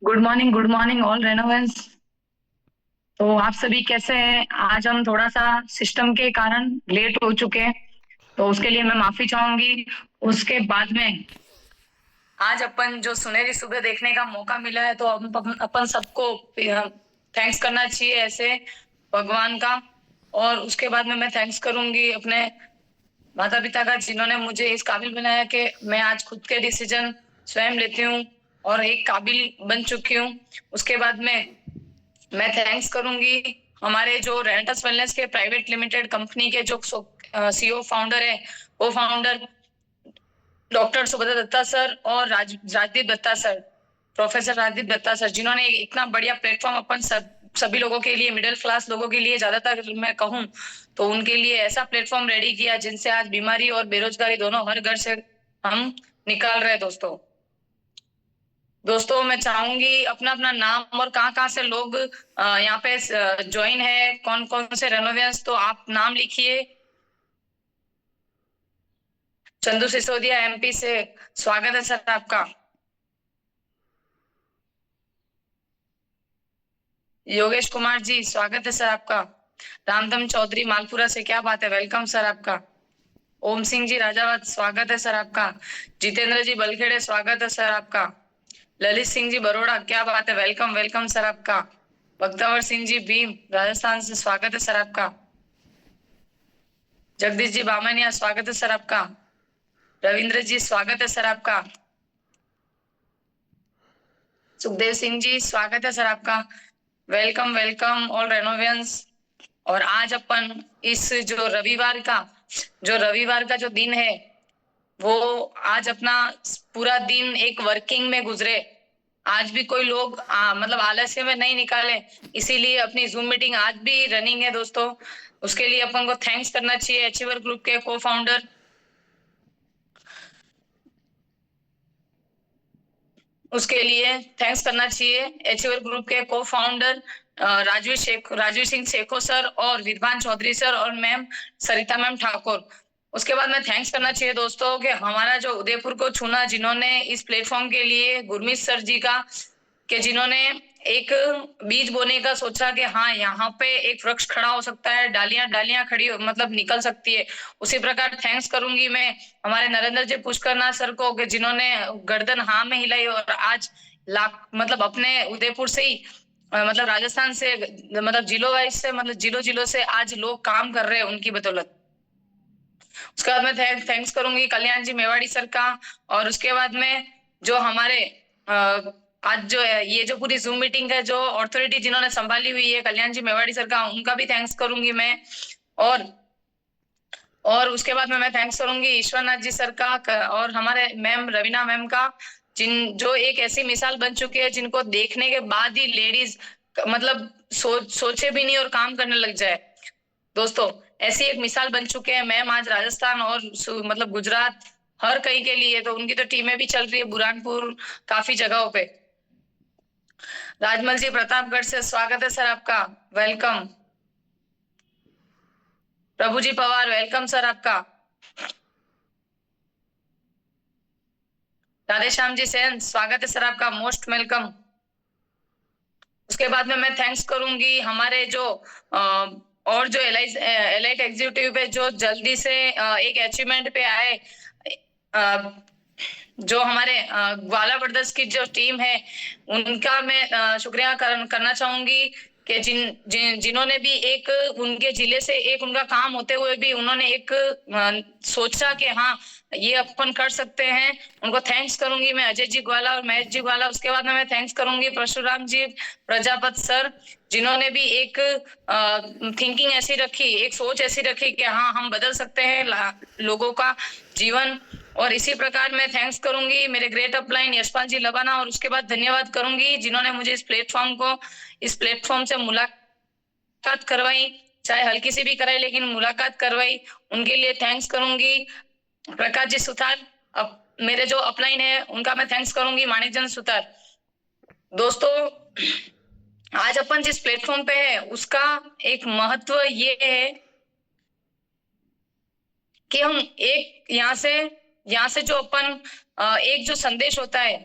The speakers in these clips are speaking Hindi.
Good morning all रेनोवेंस। तो आप सभी कैसे हैं? आज हम थोड़ा सा सिस्टम के कारण लेट हो चुके हैं, तो उसके लिए मैं माफी चाहूंगी। उसके बाद में आज अपन जो सुनहरी सुबह देखने का मौका मिला है, तो अपन सबको थैंक्स करना चाहिए ऐसे भगवान का। और उसके बाद में मैं थैंक्स करूंगी अपने माता पिता का, जिन्होंने मुझे इस काबिल बनाया कि मैं आज खुद के डिसीजन स्वयं लेती हूँ और एक काबिल बन चुकी हूँ। उसके बाद में मैं थैंक्स करूंगी हमारे जो रेंटस वेलनेस के प्राइवेट लिमिटेड कंपनी के जो सीईओ फाउंडर है, वो founder doctor Subhadra Datta sir और Rajdeep Datta sir, professor Rajdeep Datta sir, जिन्होंने इतना बढ़िया प्लेटफॉर्म अपन सभी लोगों के लिए, मिडिल क्लास लोगों के लिए, ज्यादातर मैं कहूँ तो उनके लिए ऐसा प्लेटफॉर्म रेडी किया जिनसे आज बीमारी और बेरोजगारी दोनों हर घर से हम निकाल रहे हैं। दोस्तों मैं चाहूंगी अपना अपना नाम और कहाँ कहाँ से लोग यहाँ पे ज्वाइन है, कौन कौन से रेनोवेंस, तो आप नाम लिखिए। चंदू सिसोदिया एमपी से स्वागत है सर आपका। योगेश कुमार जी स्वागत है सर आपका। रामधन चौधरी मालपुरा से, क्या बात है, वेलकम सर आपका। ओम सिंह जी राजावत स्वागत है सर आपका। जितेंद्र जी बलखेड़े स्वागत है सर आपका। ललित सिंह जी बरोड़ा, क्या बात है, वेलकम वेलकम सर आपका। बख्तावर सिंह जी भीम राजस्थान से स्वागत है सर आपका। जगदीश जी बामनिया स्वागत है सर आपका। रविंद्र जी स्वागत है सर आपका। सुखदेव सिंह जी स्वागत है सर आपका। Welcome welcome all Renovians. और आज अपन इस जो रविवार का जो दिन है, वो आज अपना पूरा दिन एक वर्किंग में गुजरे। आज भी कोई लोग मतलब आलस्य में नहीं निकाले, इसीलिए अपनी जूम मीटिंग आज भी रनिंग है दोस्तों। उसके लिए अपन को थैंक्स करना चाहिए अचीवर ग्रुप के को फाउंडर। उसके लिए थैंक्स करना चाहिए अचीवर ग्रुप के को फाउंडर राजवीर सिंह शेखो सर और विद्वान चौधरी सर और मैम सरिता मैम ठाकुर। उसके बाद में थैंक्स करना चाहिए दोस्तों कि हमारा जो उदयपुर को चुना, जिन्होंने इस प्लेटफॉर्म के लिए, गुरमीत सर जी का, कि जिन्होंने एक बीज बोने का सोचा कि हाँ यहाँ पे एक वृक्ष खड़ा हो सकता है, डालियां डालियां खड़ी मतलब निकल सकती है। उसी प्रकार थैंक्स करूंगी मैं हमारे नरेंद्र जी पुष्करनाथ सर को, कि जिन्होंने गर्दन हाँ में हिलाई और आज लाख मतलब अपने उदयपुर से ही मतलब राजस्थान से, मतलब जिलों वाइज से, मतलब जिलों जिलों से आज लोग काम कर रहे हैं उनकी बदौलत। उसके बाद में थैंक्स करूंगी कल्याण जी मेवाड़ी सर का। और उसके बाद में जो हमारे आज जो है ये जो पूरी जूम मीटिंग है, जो ऑथोरिटी जिन्होंने संभाली हुई है, कल्याण जी मेवाड़ी सर का, उनका भी थैंक्स करूंगी मैं। और और उसके बाद में मैं थैंक्स करूंगी ईश्वरनाथ जी सर का और हमारे मैम रवीना मैम का, जिन जो एक ऐसी मिसाल बन चुकी है जिनको देखने के बाद ही लेडीज मतलब सोचे भी नहीं और काम करने लग जाए। दोस्तों ऐसी एक मिसाल बन चुके हैं मैम आज राजस्थान और मतलब गुजरात हर कहीं के लिए, तो उनकी तो टीमें भी चल रही है बुरहानपुर काफी जगहों पे। राजमल जी प्रतापगढ़ से स्वागत है सर आपका, वेलकम। प्रभु जी पवार वेलकम सर आपका। राधेश्याम जी सेन स्वागत है सर आपका, मोस्ट वेलकम। उसके बाद में मैं थैंक्स करूंगी हमारे जो और जो एलाइट एग्जीक्यूटिव है, जो जल्दी से एक अचीवमेंट पे आए, जो हमारे ग्वाला ब्रदर्स की जो टीम है, उनका मैं शुक्रिया करना चाहूंगी कि जिन्होंने भी एक उनके जिले से एक उनका काम होते हुए भी उन्होंने एक सोचा कि हाँ ये अपन कर सकते हैं। उनको थैंक्स करूंगी मैं, अजय जी ग्वाला और महेश जी ग्वाला। उसके बाद में मैं थैंक्स करूंगी परशुराम जी प्रजापत सर, जिन्होंने भी एक थिंकिंग ऐसी रखी, एक सोच ऐसी रखी कि हाँ हम बदल सकते हैं लोगों का जीवन। और इसी प्रकार मैं थैंक्स करूंगी मेरे ग्रेट अपलाइन यशपाल जी लबाना, और उसके बाद धन्यवाद करूंगी जिन्होंने मुझे इस प्लेटफॉर्म से मुलाकात करवाई, चाहे हल्की सी भी कराई लेकिन मुलाकात करवाई, उनके लिए थैंक्स करूंगी। प्रकाश जी सुतार, अब मेरे जो अपलाइन है उनका मैं थैंक्स करूंगी, माणिक चंद सुतार। दोस्तों आज अपन जिस प्लेटफॉर्म पे है उसका एक महत्व ये है कि हम एक यहाँ से जो अपन एक जो संदेश होता है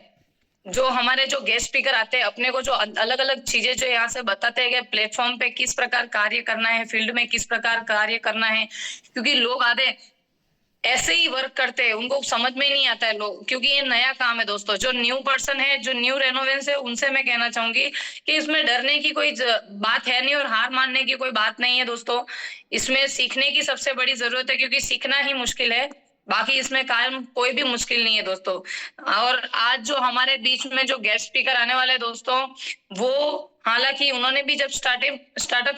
जो हमारे जो गेस्ट स्पीकर आते हैं अपने को जो अलग अलग चीजें जो यहाँ से बताते हैं कि प्लेटफॉर्म पे किस प्रकार कार्य करना है, फील्ड में किस प्रकार कार्य करना है, क्योंकि लोग आधे ऐसे ही वर्क करते हैं, उनको समझ में नहीं आता है लोग, क्योंकि ये नया काम है दोस्तों। जो न्यू पर्सन है, जो न्यू रेनोवेंस है, उनसे मैं कहना चाहूंगी कि इसमें डरने की कोई बात है नहीं और हार मानने की कोई बात नहीं है दोस्तों। इसमें सीखने की सबसे बड़ी जरूरत है, क्योंकि सीखना ही मुश्किल है, बाकी इसमें काम कोई भी मुश्किल नहीं है दोस्तों। और आज जो हमारे बीच में जो गेस्ट स्पीकर आने वाले दोस्तों, वो हालांकि उन्होंने भी जब स्टार्टअप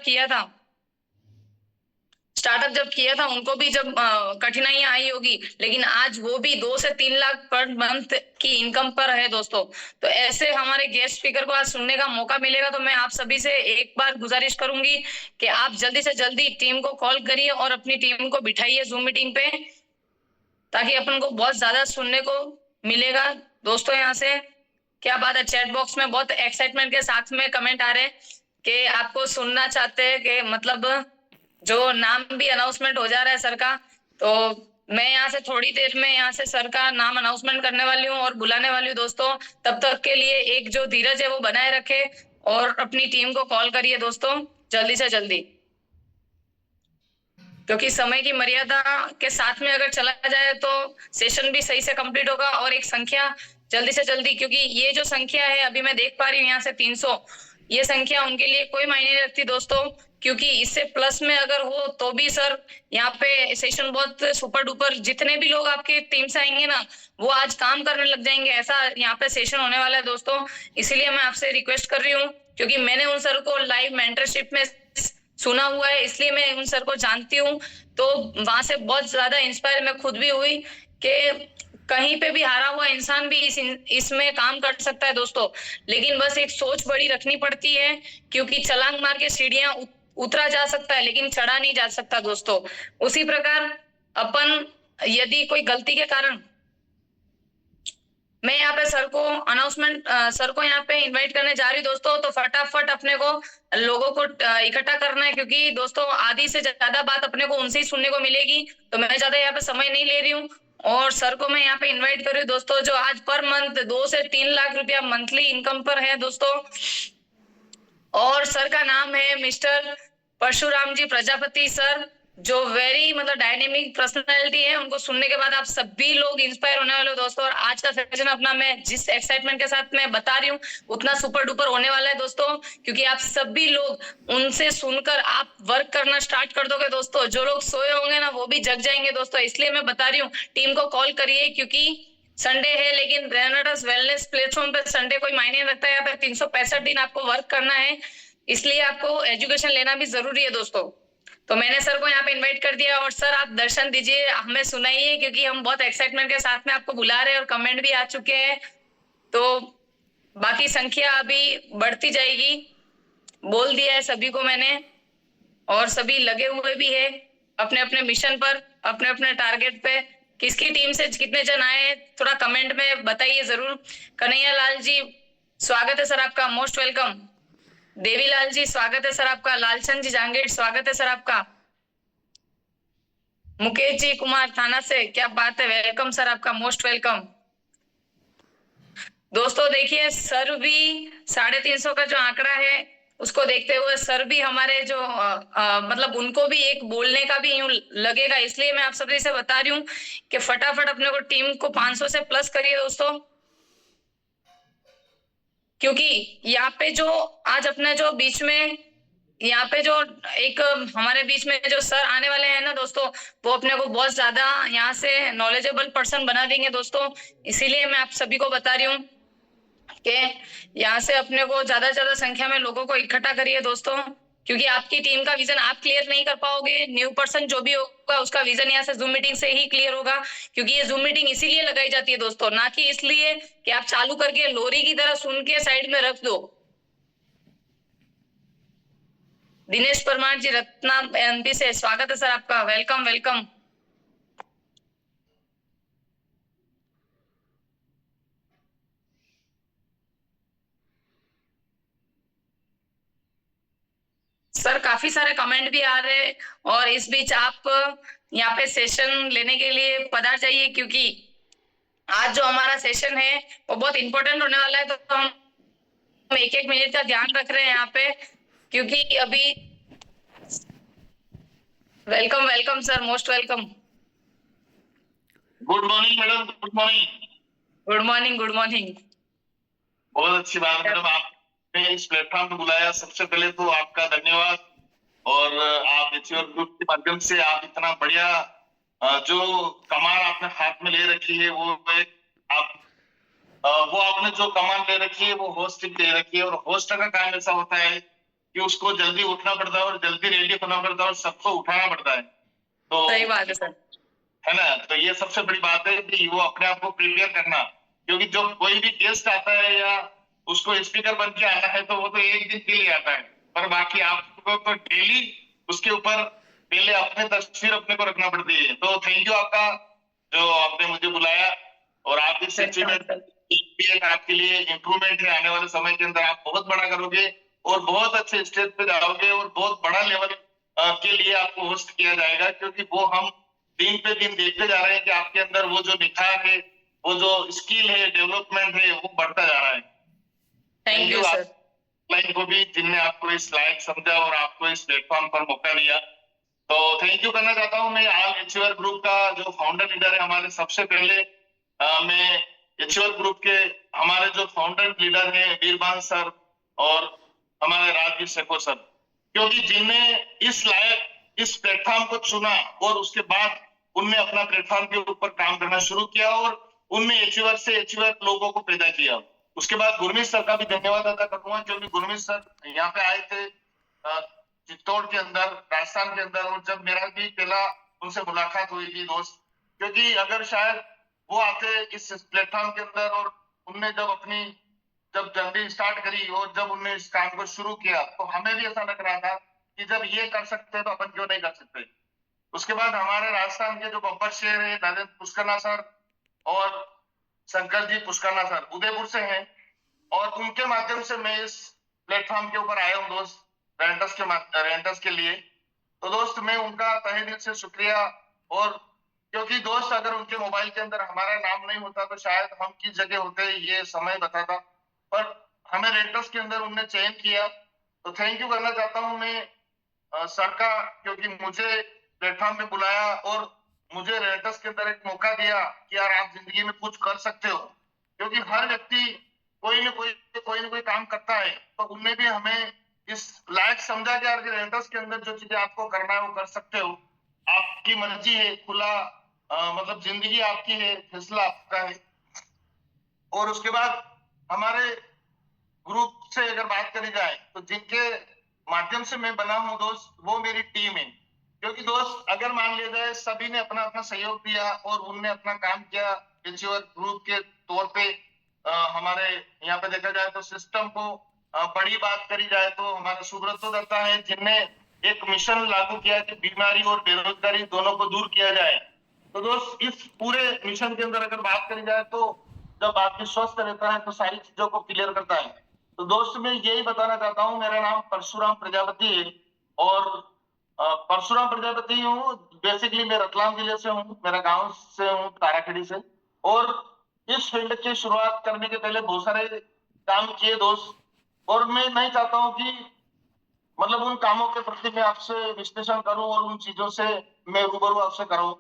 जब किया था उनको भी जब कठिनाइयां आई होगी, लेकिन आज वो भी 2 से 3 लाख पर मंथ की इनकम पर है दोस्तों। तो ऐसे हमारे गेस्ट स्पीकर को आज सुनने का मौका मिलेगा, तो मैं आप सभी से एक बार गुजारिश करूंगी कि आप जल्दी से जल्दी टीम को कॉल करिए और अपनी टीम को बिठाइए जूम मीटिंग पे, ताकि अपन को बहुत ज्यादा सुनने को मिलेगा दोस्तों। यहाँ से क्या बात है, चैट बॉक्स में बहुत एक्साइटमेंट के साथ में कमेंट आ रहे हैं कि आपको सुनना चाहते हैं, कि मतलब जो नाम भी अनाउंसमेंट हो जा रहा है सर का। तो मैं यहाँ से थोड़ी देर में यहाँ से सर का नाम अनाउंसमेंट करने वाली हूँ और बुलाने वाली हूँ दोस्तों। तब तक के लिए एक जो धीरज है वो बनाए रखे और अपनी टीम को कॉल करिए दोस्तों जल्दी से जल्दी, क्योंकि समय की मर्यादा के साथ में अगर चला जाए तो सेशन भी सही से कंप्लीट होगा। और एक संख्या जल्दी से जल्दी, क्योंकि ये जो संख्या है अभी मैं देख पा रही हूँ यहाँ से 300, ये संख्या उनके लिए कोई मायने नहीं रखती दोस्तों, क्योंकि इससे प्लस में अगर हो तो भी सर यहाँ पे सेशन बहुत सुपर डुपर, जितने भी लोग आपके टीम से आएंगे ना वो आज काम करने लग जाएंगे, ऐसा यहाँ पे सेशन होने वाला है दोस्तों। इसीलिए मैं आपसे रिक्वेस्ट कर रही हूँ, क्योंकि मैंने उन सर को लाइव मेंटरशिप में सुना हुआ है, इसलिए मैं उन सर को जानती हूँ। तो वहां से बहुत ज्यादा इंस्पायर मैं खुद भी हुई कि कहीं पे भी हारा हुआ इंसान भी इसमें काम कर सकता है दोस्तों, लेकिन बस एक सोच बड़ी रखनी पड़ती है, क्योंकि छलांग मार के सीढ़ियां उतरा जा सकता है लेकिन चढ़ा नहीं जा सकता दोस्तों। उसी प्रकार अपन यदि कोई गलती के कारण, मैं यहाँ पे सर को यहाँ पे इनवाइट करने जा रही हूँ दोस्तों, तो फटाफट अपने को लोगों को इकट्ठा करना है, क्योंकि दोस्तों आधी से ज्यादा बात अपने को उनसे ही सुनने को मिलेगी। तो मैं ज्यादा यहाँ पे समय नहीं ले रही हूँ और सर को मैं यहाँ पे इनवाइट कर रही हूँ दोस्तों, जो आज पर मंथ 2 से 3 लाख रुपया मंथली इनकम पर है दोस्तों। और सर का नाम है मिस्टर परशुराम जी प्रजापति सर, जो वेरी मतलब डायनेमिक पर्सनालिटी है। उनको सुनने के बाद आप सभी लोग इंस्पायर होने वाले हो दोस्तों। और आज का सेशन अपना मैं जिस एक्साइटमेंट के साथ मैं बता रही हूँ उतना सुपर डुपर होने वाला है दोस्तों, क्योंकि आप सभी लोग उनसे सुनकर आप वर्क करना स्टार्ट कर दोगे दोस्तों। जो लोग सोए होंगे ना वो भी जग जाएंगे दोस्तों, इसलिए मैं बता रही हूँ टीम को कॉल करिए, क्योंकि संडे है, लेकिन रेनाटास वेलनेस प्लेटफॉर्म पे संडे कोई मायने नहीं रखता है। यहाँ पे 365 दिन आपको वर्क करना है, इसलिए आपको एजुकेशन लेना भी जरूरी है दोस्तों। तो मैंने सर को यहाँ पे इनवाइट कर दिया और सर आप दर्शन दीजिए, हमें सुनाइए, क्योंकि हम बहुत एक्साइटमेंट के साथ में आपको बुला रहे हैं और कमेंट भी आ चुके हैं। तो बाकी संख्या अभी बढ़ती जाएगी, बोल दिया है सभी को मैंने, और सभी लगे हुए भी है अपने अपने मिशन पर, अपने अपने टारगेट पे। किसकी टीम से कितने जन आए थोड़ा कमेंट में बताइए जरूर। कन्हैया लाल जी स्वागत है सर आपका, मोस्ट वेलकम। देवीलाल जी स्वागत है सर आपका। लालचंद जी जांगेड़ स्वागत है सर आपका। मुकेश जी कुमार थाना से, क्या बात है, वेलकम सर आपका, मोस्ट वेलकम। दोस्तों देखिए सर भी 350 का जो आंकड़ा है उसको देखते हुए सर भी हमारे जो मतलब उनको भी एक बोलने का भी यूं लगेगा, इसलिए मैं आप सभी से बता रही हूँ कि फटाफट अपने को टीम को 500 से प्लस करिए दोस्तों, क्योंकि यहाँ पे जो आज अपने जो बीच में यहाँ पे जो एक हमारे बीच में जो सर आने वाले हैं ना दोस्तों, वो अपने को बहुत ज्यादा यहाँ से नॉलेजेबल पर्सन बना देंगे दोस्तों। इसीलिए मैं आप सभी को बता रही हूँ कि यहाँ से अपने को ज्यादा से ज्यादा संख्या में लोगों को इकट्ठा करिए दोस्तों, क्योंकि आपकी टीम का विजन आप क्लियर नहीं कर पाओगे। न्यू पर्सन जो भी होगा उसका विजन यहाँ से जूम मीटिंग से ही क्लियर होगा, क्योंकि ये जूम मीटिंग इसीलिए लगाई जाती है दोस्तों, ना कि इसलिए कि आप चालू करके लोरी की तरह सुन के साइड में रख दो। दिनेश परमार जी रत्ना एमपी से स्वागत है सर आपका, वेलकम वेलकम। सर काफी सारे कमेंट भी आ रहे हैं और इस बीच आप यहाँ पे सेशन लेने के लिए पधार जाइए, क्योंकि आज जो हमारा सेशन है वो बहुत इंपॉर्टेंट होने वाला है, तो हम एक एक मिनट का ध्यान रख रहे हैं यहाँ पे, क्योंकि अभी welcome welcome sir, most welcome. Good morning madam, good morning. Good morning, good morning. बहुत अच्छी बात है मैडम, आपने इस प्लेटफॉर्म पे बुलाया, सबसे पहले तो आपका धन्यवाद। और आप एचयूआर ग्रुप के माध्यम से आप इतना बढ़िया जो कमान आपने हाथ में ले रखी है, वो एक आप वो आपने जो कमान ले रखी है वो होस्ट की ले रखी है। और होस्ट का काम ऐसा होता है कि उसको जल्दी उठना पड़ता है और जल्दी रेडी होना पड़ता है और सबको उठाना पड़ता है। तो सही बात है सर, है ना, तो ये सबसे बड़ी बात है कि वो अपने आप को प्रिपेयर करना, क्योंकि जो कोई भी गेस्ट आता है या उसको स्पीकर बन के आना है तो वो तो एक दिन के लिए आता है, पर बाकी आपको तो डेली उसके ऊपर पहले अपने तस्वीर अपने को रखना पड़ती है। तो थैंक यू आपका, जो आपने मुझे बुलाया। और आप इस धन्यवाद सिलसिले सर। में आपके लिए इम्प्रूवमेंट है, आने वाले समय के अंदर आप बहुत बड़ा करोगे और बहुत अच्छे स्टेज पे जाओगे और बहुत बड़ा लेवल के लिए आपको होस्ट किया जाएगा, क्योंकि वो हम दिन पे दिन देखते जा रहे हैं कि आपके अंदर वो जो निखार है, वो जो स्किल है, डेवलपमेंट है, वो बढ़ता जा रहा है। Thank you sir. लाइन को भी जिनने आपको इस लायक समझा और आपको इस प्लेटफॉर्म पर मौका दिया, तो थैंक यू करना चाहता हूँ। मैं आल एचयूआर ग्रुप का जो फाउंडर लीडर है हमारे, सबसे पहले मैं एचयूआर ग्रुप के हमारे जो फाउंडर लीडर है वीरबान सर और हमारे राजवीर शेखो सर, क्योंकि जिनने इस लायक इस प्लेटफॉर्म को चुना और उसके बाद उनने अपना प्लेटफॉर्म के ऊपर काम करना शुरू किया और उनने एचयूआर से एचयूआर लोगों को पैदा किया। उसके बाद गुरमीत सर का भी धन्यवाद अदा करूंगा, क्योंकि गुरमीत सर यहाँ पे आए थे चित्तौड़ के अंदर, राजस्थान के अंदर, और जब मेरा भी पहला उनसे मुलाकात हुई थी दोस्त, क्योंकि अगर शायद वो आते इस प्लेटफॉर्म के अंदर और उनने जब जर्नी स्टार्ट करी और जब उनने इस काम को शुरू किया, तो हमें भी ऐसा लग रहा था कि जब ये कर सकते हैं तो अपन क्यों नहीं कर सकते। उसके बाद हमारे राजस्थान के जो बब्बर शेर है नरेंद्र पुष्करना सर और शंकर जी पुष्करना सर उदयपुर से हैं, और उनके माध्यम से मैं इस प्लेटफॉर्म के ऊपर आया हूँ दोस्त, रेंटस के लिए। तो दोस्त मैं उनका तहे दिल से शुक्रिया, और क्योंकि दोस्त अगर उनके मोबाइल के अंदर हमारा नाम नहीं होता तो शायद हम किस जगह होते ये समय बताता, पर हमें रेंटस के अंदर उनने चयन किया। तो थैंक यू करना चाहता हूँ मैं सर का, क्योंकि मुझे प्लेटफॉर्म पे बुलाया और मुझे रेंटस के अंदर एक मौका दिया कि यार आप जिंदगी में कुछ कर सकते हो, क्योंकि हर व्यक्ति कोई ना कोई काम करता है, तो उनने भी हमें इस लायक समझा कि यार रेंटस के अंदर जो चीजें आपको करना है वो कर सकते हो, आपकी मर्जी है, खुला मतलब जिंदगी आपकी है, फैसला आपका है। और उसके बाद हमारे ग्रुप से अगर बात करी जाए तो जिनके माध्यम से मैं बना हूं दोस्त, वो मेरी टीम है। क्योंकि दोस्त अगर मान लिया जाए सभी ने अपना अपना सहयोग दिया और उनने अपना काम किया एचयूआर ग्रुप के तौर पे, हमारे यहाँ पे देखा जाए तो सिस्टम को बड़ी बात करी जाए तो हमारा सुब्रतो दत्ता है, जिनने एक मिशन लागू किया कि बीमारी और बेरोजगारी दोनों को दूर किया जाए। तो दोस्त इस पूरे मिशन के अंदर अगर बात करी जाए तो जब आदमी स्वस्थ रहता है तो सारी चीजों को क्लियर करता है। तो दोस्त मैं यही बताना चाहता हूँ, मेरा नाम परशुराम प्रजापति है और परशुराम प्रजापति हूँ। बेसिकली मैं रतलाम जिले से हूँ, मेरा गांव से हूँ ताराखेड़ी से। और इस फील्ड की शुरुआत करने के पहले बहुत सारे काम किए दोस्त, और मैं नहीं चाहता हूँ कि मतलब उन कामों के प्रति मैं आपसे विश्लेषण करूं और उन चीजों से मैं रूबरू आपसे करूं।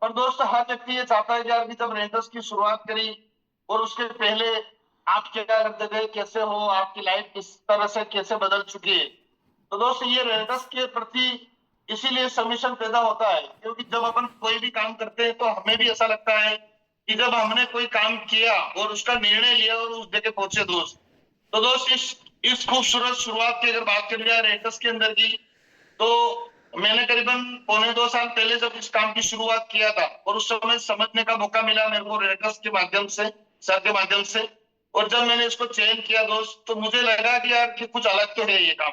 पर दोस्त हर व्यक्ति ये चाहता है कि यार जब रेंटस की शुरुआत करी और उसके पहले आप क्या करते थे, कैसे हो, आपकी लाइफ किस तरह से कैसे बदल चुकी है। तो दोस्त ये रेंटस के प्रति इसीलिए सबमिशन पैदा होता है, क्योंकि जब अपन कोई भी काम करते हैं तो हमें भी ऐसा लगता है कि जब हमने कोई काम किया और उसका निर्णय लिया और उस जगह पहुंचे दोस्त। तो दोस्त इस खूबसूरत शुरुआत की अगर बात करी जाए रेंटस के अंदर की, तो मैंने करीबन 1.25 साल पहले जब इस काम की शुरुआत किया था और उस समय समझने का मौका मिला मेरे को रेंटस के माध्यम से, सर के माध्यम से, और जब मैंने इसको चयन किया दोस्त तो मुझे लगा कि यार कि कुछ अलग तो है ये काम,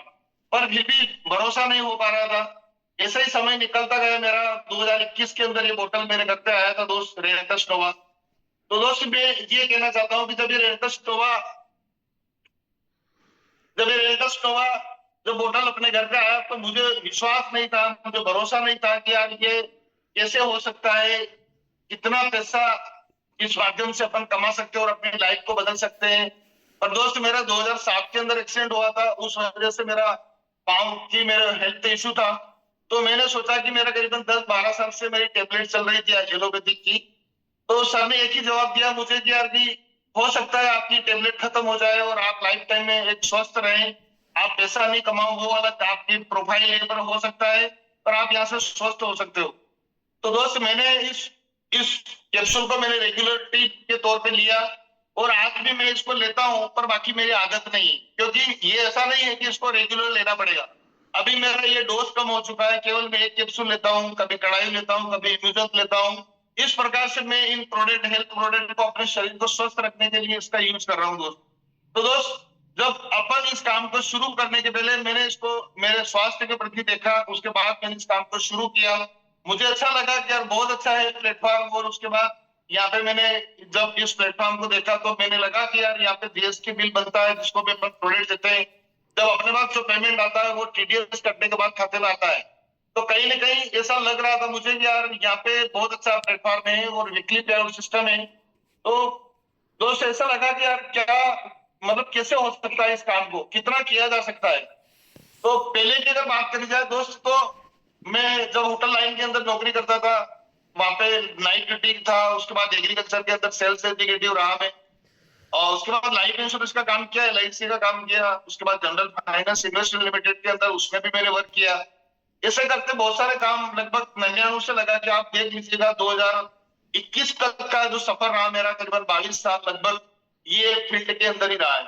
पर फिर भी भरोसा नहीं हो पा रहा था। ऐसा ही समय निकलता गया मेरा, 2021 के अंदर ये बोतल मेरे घर पे आया था दोस्त, रेंटस नोवा। तो दोस्त मैं ये कहना चाहता हूँ कि जब ये रेंटस नोवा जो बोतल अपने घर पे आया तो मुझे विश्वास नहीं था, मुझे भरोसा नहीं था कि यार ये कैसे हो सकता है, कितना पैसा इस माध्यम से अपन कमा सकते हैं और अपनी लाइफ को बदल सकते हैं। पर दोस्त मेरा 2007 के अंदर एक्सीडेंट हुआ था, उस वजह से मेरा पाँव की मेरा हेल्थ इशू था। तो मैंने सोचा कि मेरा करीबन 10-12 साल से मेरी टेबलेट चल रही थी एलोपैथिक की। तो सर ने एक ही जवाब दिया मुझे कि यार कि हो सकता है आपकी टेबलेट खत्म हो जाए और आप लाइफ टाइम में एक स्वस्थ रहें, आप पैसा नहीं कमाओ वो वाला आपकी प्रोफाइल है पर हो सकता है, पर आप यहाँ से स्वस्थ हो सकते हो। तो दोस्त मैंने इस कैप्सूल को मैंने रेगुलरिटी के तौर पे लिया और आज भी मैं इसको लेता हूँ, पर बाकी मेरी आदत नहीं है, क्योंकि ये ऐसा नहीं है कि इसको रेगुलर लेना पड़ेगा। अभी मेरा ये डोज कम हो चुका है, केवल मैं एक कैप्सूल लेता हूँ, कभी कड़ाई लेता हूँ, कभी इम्यूजन लेता हूँ। इस प्रकार से मैं इन प्रोडक्ट हेल्थ प्रोडक्ट को अपने शरीर को स्वस्थ रखने के लिए इसका यूज कर रहा हूँ दोस्त। तो दोस्त जब अपन इस काम को शुरू करने के पहले मैंने इसको मेरे स्वास्थ्य के प्रति देखा, उसके बाद मैंने इस काम को शुरू किया। मुझे अच्छा लगा कि यार बहुत अच्छा है प्लेटफॉर्म, और उसके बाद यहाँ पे मैंने जब इस प्लेटफॉर्म को देखा तो मैंने लगा कि यार यहाँ पे जीएसटी बिल बनता है जिसको भी अपन प्रोडक्ट देते हैं, जब अपने पास जो पेमेंट आता है वो टीडीएस कटने के बाद खाते में आता है। तो कहीं ना कहीं ऐसा लग रहा था मुझे कि यार यहाँ पे बहुत अच्छा प्लेटफॉर्म है और वीकली पे आउट सिस्टम है। तो दोस्त ऐसा लगा कि यार क्या मतलब कैसे हो सकता है, इस काम को कितना किया जा सकता है। तो पहले की अगर बात करी जाए दोस्त, तो मैं जब होटल लाइन के अंदर नौकरी करता था, वहां पे नाइट ड्यूटी था, उसके बाद एग्रीकल्चर के अंदर सेल्स एग्जीक्यूटिव रहा मैं, और उसके बाद लाइफ इंश्योरेंस का काम किया, एलआईसी का काम किया, उसके बाद जनरल फाइनेंस इन्वेस्टमेंट लिमिटेड के अंदर उसमें भी मैंने वर्क किया। ऐसे करते बहुत सारे काम लगभग 99 से लगा कि आप देख लीजिएगा 2021 तक का जो सफर रहा मेरा, करीबन 22 साल लगभग ये फील्ड के अंदर ही रहा है।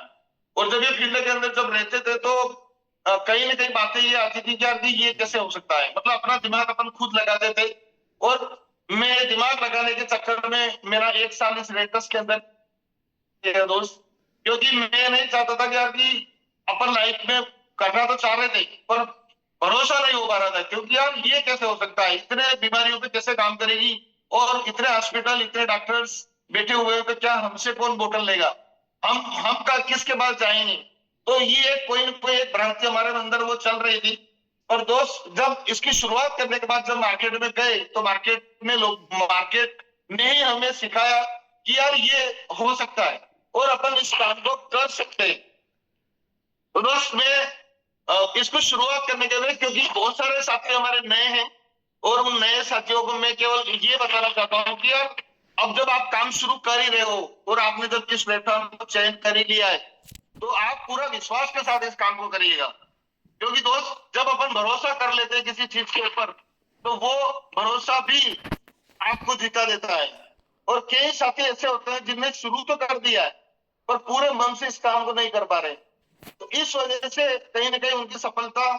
और जब ये फील्ड के अंदर जब रहते थे तो कहीं ना कहीं बातें ये आती थी कि यार ये कैसे हो सकता है, मतलब अपना दिमाग अपन खुद लगाते थे। और मैं दिमाग लगाने के चक्कर में मेरा 1 साल इस रेटस के अंदर गया दोस्त, क्योंकि मैं नहीं चाहता था कि यार कि अपन लाइफ में करना तो चाह रहे थे पर भरोसा नहीं हो पा रहा था, क्योंकि यार ये कैसे हो सकता है, इतने बीमारियों पे कैसे काम करेगी और इतने हॉस्पिटल इतने डॉक्टर्स बैठे हुए तो क्या हमसे कौन बोतल लेगा, हम का किसके पास जाएंगे। तो ये कोई ना कोई एक भ्रांति हमारे अंदर वो चल रही थी। और दोस्त जब इसकी शुरुआत करने के बाद जब मार्केट में गए तो मार्केट ने ही हमें सिखाया कि यार ये हो सकता है और अपन इस काम को कर सकते हैं। तो दोस्त मैं इसको शुरुआत करने के लिए, क्योंकि बहुत सारे साथी हमारे नए हैं और उन नए साथियों को मैं केवल ये बताना चाहता हूँ कि यार अब जब आप काम शुरू कर ही रहे हो और आपने जब इस प्लेटफॉर्म को चयन कर ही लिया है तो आप पूरा विश्वास के साथ इस काम को करिएगा। क्योंकि दोस्त जब अपन भरोसा कर लेते हैं किसी चीज के ऊपर तो वो भरोसा भी आपको जिता देता है। और कई साथी ऐसे होते हैं जिनने शुरू तो कर दिया है पर पूरे मन से इस काम को नहीं कर पा रहे, तो इस वजह से कहीं ना कहीं उनकी सफलता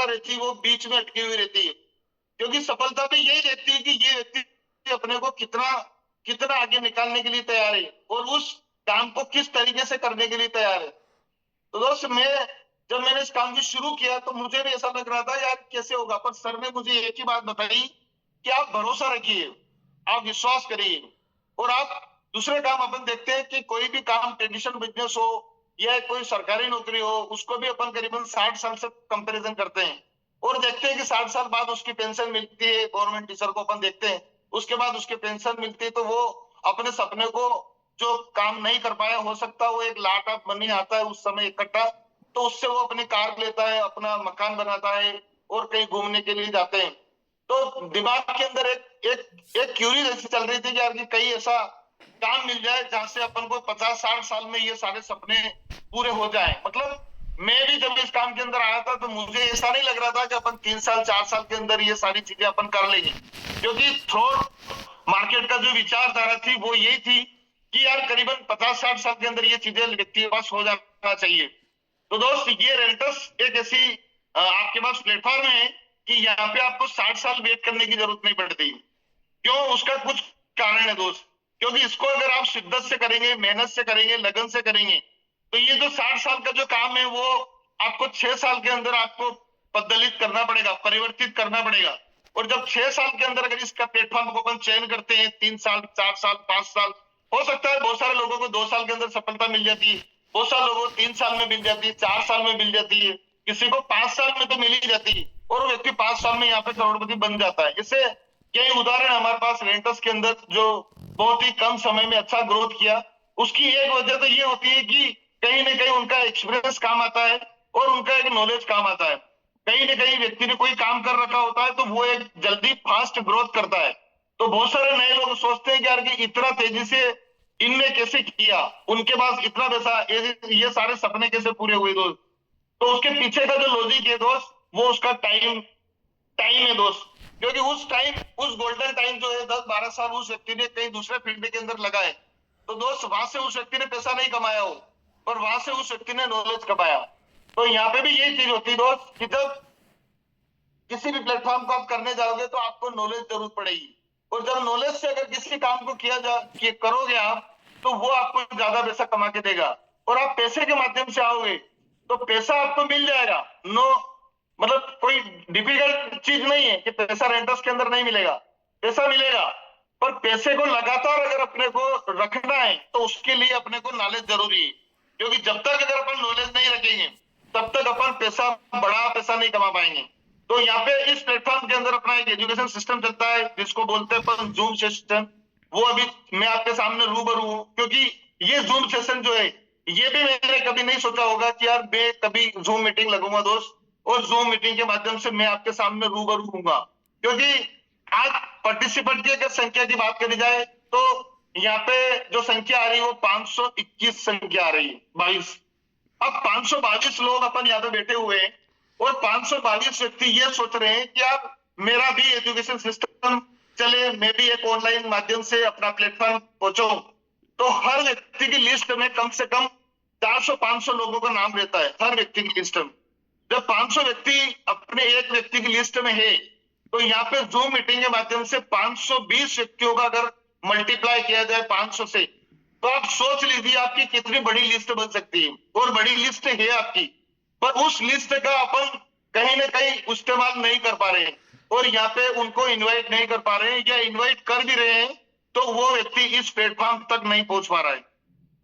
रहती है वो बीच में अटकी हुई रहती है। क्योंकि सफलता भी यही रहती है कि ये व्यक्ति अपने को कितना आगे निकालने के लिए तैयार है और उस काम को किस तरीके से करने के लिए तैयार है। तो दोस्त जब मैंने इस काम को शुरू किया तो मुझे भी ऐसा लग रहा था यार कैसे होगा, पर सर ने मुझे एक ही बात बताई कि आप भरोसा रखिए, आप विश्वास करिए और आप दूसरे काम अपन देखते हैं कि कोई भी काम ट्रेडिशनल बिजनेस हो या कोई सरकारी नौकरी हो उसको भी अपन करीबन 60 साल से कंपैरिजन करते हैं और देखते हैं कि 60 साल बाद उसकी पेंशन मिलती है। गवर्नमेंट टीचर को अपन देखते हैं उसके बाद उसकी पेंशन मिलती है तो वो अपने सपने को जो काम नहीं कर पाया, हो सकता है वो एक लाट ऑफ मनी आता है उस समय इकट्ठा, तो उससे वो अपनी कार लेता है, अपना मकान बनाता है और कहीं घूमने के लिए जाते हैं। तो दिमाग के अंदर एक क्यूरियोसिटी चल रही थी कि यार कि कहीं ऐसा काम मिल जाए जहां से अपन को 50-60 साल में ये सारे सपने पूरे हो जाए। मतलब मैं भी जब इस काम के अंदर आया था तो मुझे ऐसा नहीं लग रहा था कि अपन 3 साल 4 साल के अंदर ये सारी चीजें अपन कर लेंगे, क्योंकि थ्रोट मार्केट का जो विचारधारा थी वो यही थी कि यार करीबन 50-60 साल के अंदर ये चीजें व्यक्ति के पास हो जाना चाहिए। तो दोस्त ये रेंटस एक ऐसी आपके पास प्लेटफॉर्म है कि यहाँ पे आपको 60 साल वेट करने की जरूरत नहीं पड़ती। क्यों? उसका कुछ कारण है दोस्त, क्योंकि इसको अगर आप शिद्दत से करेंगे, मेहनत से करेंगे, लगन से करेंगे तो ये जो 60 साल का जो काम है वो आपको 6 साल के अंदर आपको बदलित करना पड़ेगा, परिवर्तित करना पड़ेगा। और जब 6 साल के अंदर अगर इसका प्लेटफॉर्म को अपन चयन करते हैं 3 साल 4 साल 5 साल, हो सकता है बहुत सारे लोगों को 2 साल के अंदर सफलता मिल जाती है, बहुत सारे लोगों को 3 साल में मिल जाती है, 4 साल में मिल जाती है, किसी को 5 साल में तो मिल ही जाती है और वो व्यक्ति 5 साल में यहाँ पे करोड़पति बन जाता है। इससे कई उदाहरण हमारे पास रेंटस के अंदर जो बहुत ही कम समय में अच्छा ग्रोथ किया। उसकी एक वजह तो ये होती है कि कहीं ना कहीं उनका एक्सपीरियंस काम आता है और उनका एक नॉलेज काम आता है। कहीं ना कहीं व्यक्ति ने कोई काम कर रखा होता है तो वो एक जल्दी फास्ट ग्रोथ करता है। तो बहुत सारे नए लोग सोचते हैं कि यार कि इतना तेजी से इनने कैसे किया, उनके पास इतना पैसा, ये सारे सपने कैसे पूरे हुए दोस्त। तो उसके पीछे का जो लॉजिक है दोस्त, वो उसका टाइम टाइम है दोस्त। क्योंकि उस टाइम, उस गोल्डन टाइम जो है 10-12 साल उस व्यक्ति ने कहीं दूसरे फील्ड के अंदर लगाए, तो दोस्त वहां से उस व्यक्ति ने पैसा नहीं कमाया हो, पर वहां से उस व्यक्ति ने नॉलेज कमाया। तो यहाँ पे भी यही चीज होती है दोस्त कि जब किसी भी प्लेटफॉर्म को आप करने जाओगे तो आपको नॉलेज जरूर पड़ेगी। और जब नॉलेज से अगर किसी काम को करोगे आप, तो वो आपको ज्यादा पैसा कमा के देगा। और आप पैसे के माध्यम से आओगे तो पैसा आपको मिल जाएगा। नो, मतलब कोई डिफिकल्ट चीज नहीं है कि पैसा रेंटस के अंदर नहीं मिलेगा, पैसा मिलेगा। पर पैसे को लगातार अगर अपने को रखना है तो उसके लिए अपने को नॉलेज जरूरी है। क्योंकि जब तक अगर अपन नॉलेज नहीं रखेंगे तब तक अपन पैसा, बड़ा पैसा नहीं कमा पाएंगे। तो यहाँ पे इस प्लेटफॉर्म के अंदर अपना एक एजुकेशन सिस्टम चलता है जिसको बोलते हैं अपन जूम सेशन। वो अभी मैं आपके सामने रूबरू हूँ, क्योंकि ये जूम सेशन जो है, ये भी मैंने कभी नहीं सोचा होगा कि यार मैं कभी जूम मीटिंग लगूंगा दोस्त, और जूम मीटिंग के माध्यम से मैं आपके सामने रूबरू हूंगा। क्योंकि आज पार्टिसिपेंट की अगर संख्या की बात करी जाए तो यहाँ पे जो संख्या आ रही है वो 521 संख्या आ रही है, 22। अब 522 लोग अपन यहाँ पे बैठे हुए हैं और 522 व्यक्ति ये सोच रहे हैं कि यार मेरा भी एजुकेशन सिस्टम चले, मैं भी एक ऑनलाइन माध्यम से अपना प्लेटफॉर्म पहुंचाऊं। तो हर व्यक्ति की लिस्ट में कम से कम 400-500 लोगों का नाम रहता है हर व्यक्ति की लिस्ट में। जब 500 व्यक्ति अपने एक व्यक्ति की लिस्ट में है, तो यहाँ पे जूम मीटिंग के माध्यम से 520 व्यक्तियों का अगर मल्टीप्लाई किया जाए 500 से, तो आप सोच लीजिए आपकी कितनी बड़ी लिस्ट बन सकती है। और बड़ी लिस्ट है आपकी, पर उस लिस्ट का अपन कहीं ना कहीं इस्तेमाल नहीं कर पा रहे हैं और यहाँ पे उनको इनवाइट नहीं कर पा रहे हैं, या इनवाइट कर भी रहे हैं तो वो व्यक्ति इस प्लेटफॉर्म तक नहीं पहुंच पा रहा है।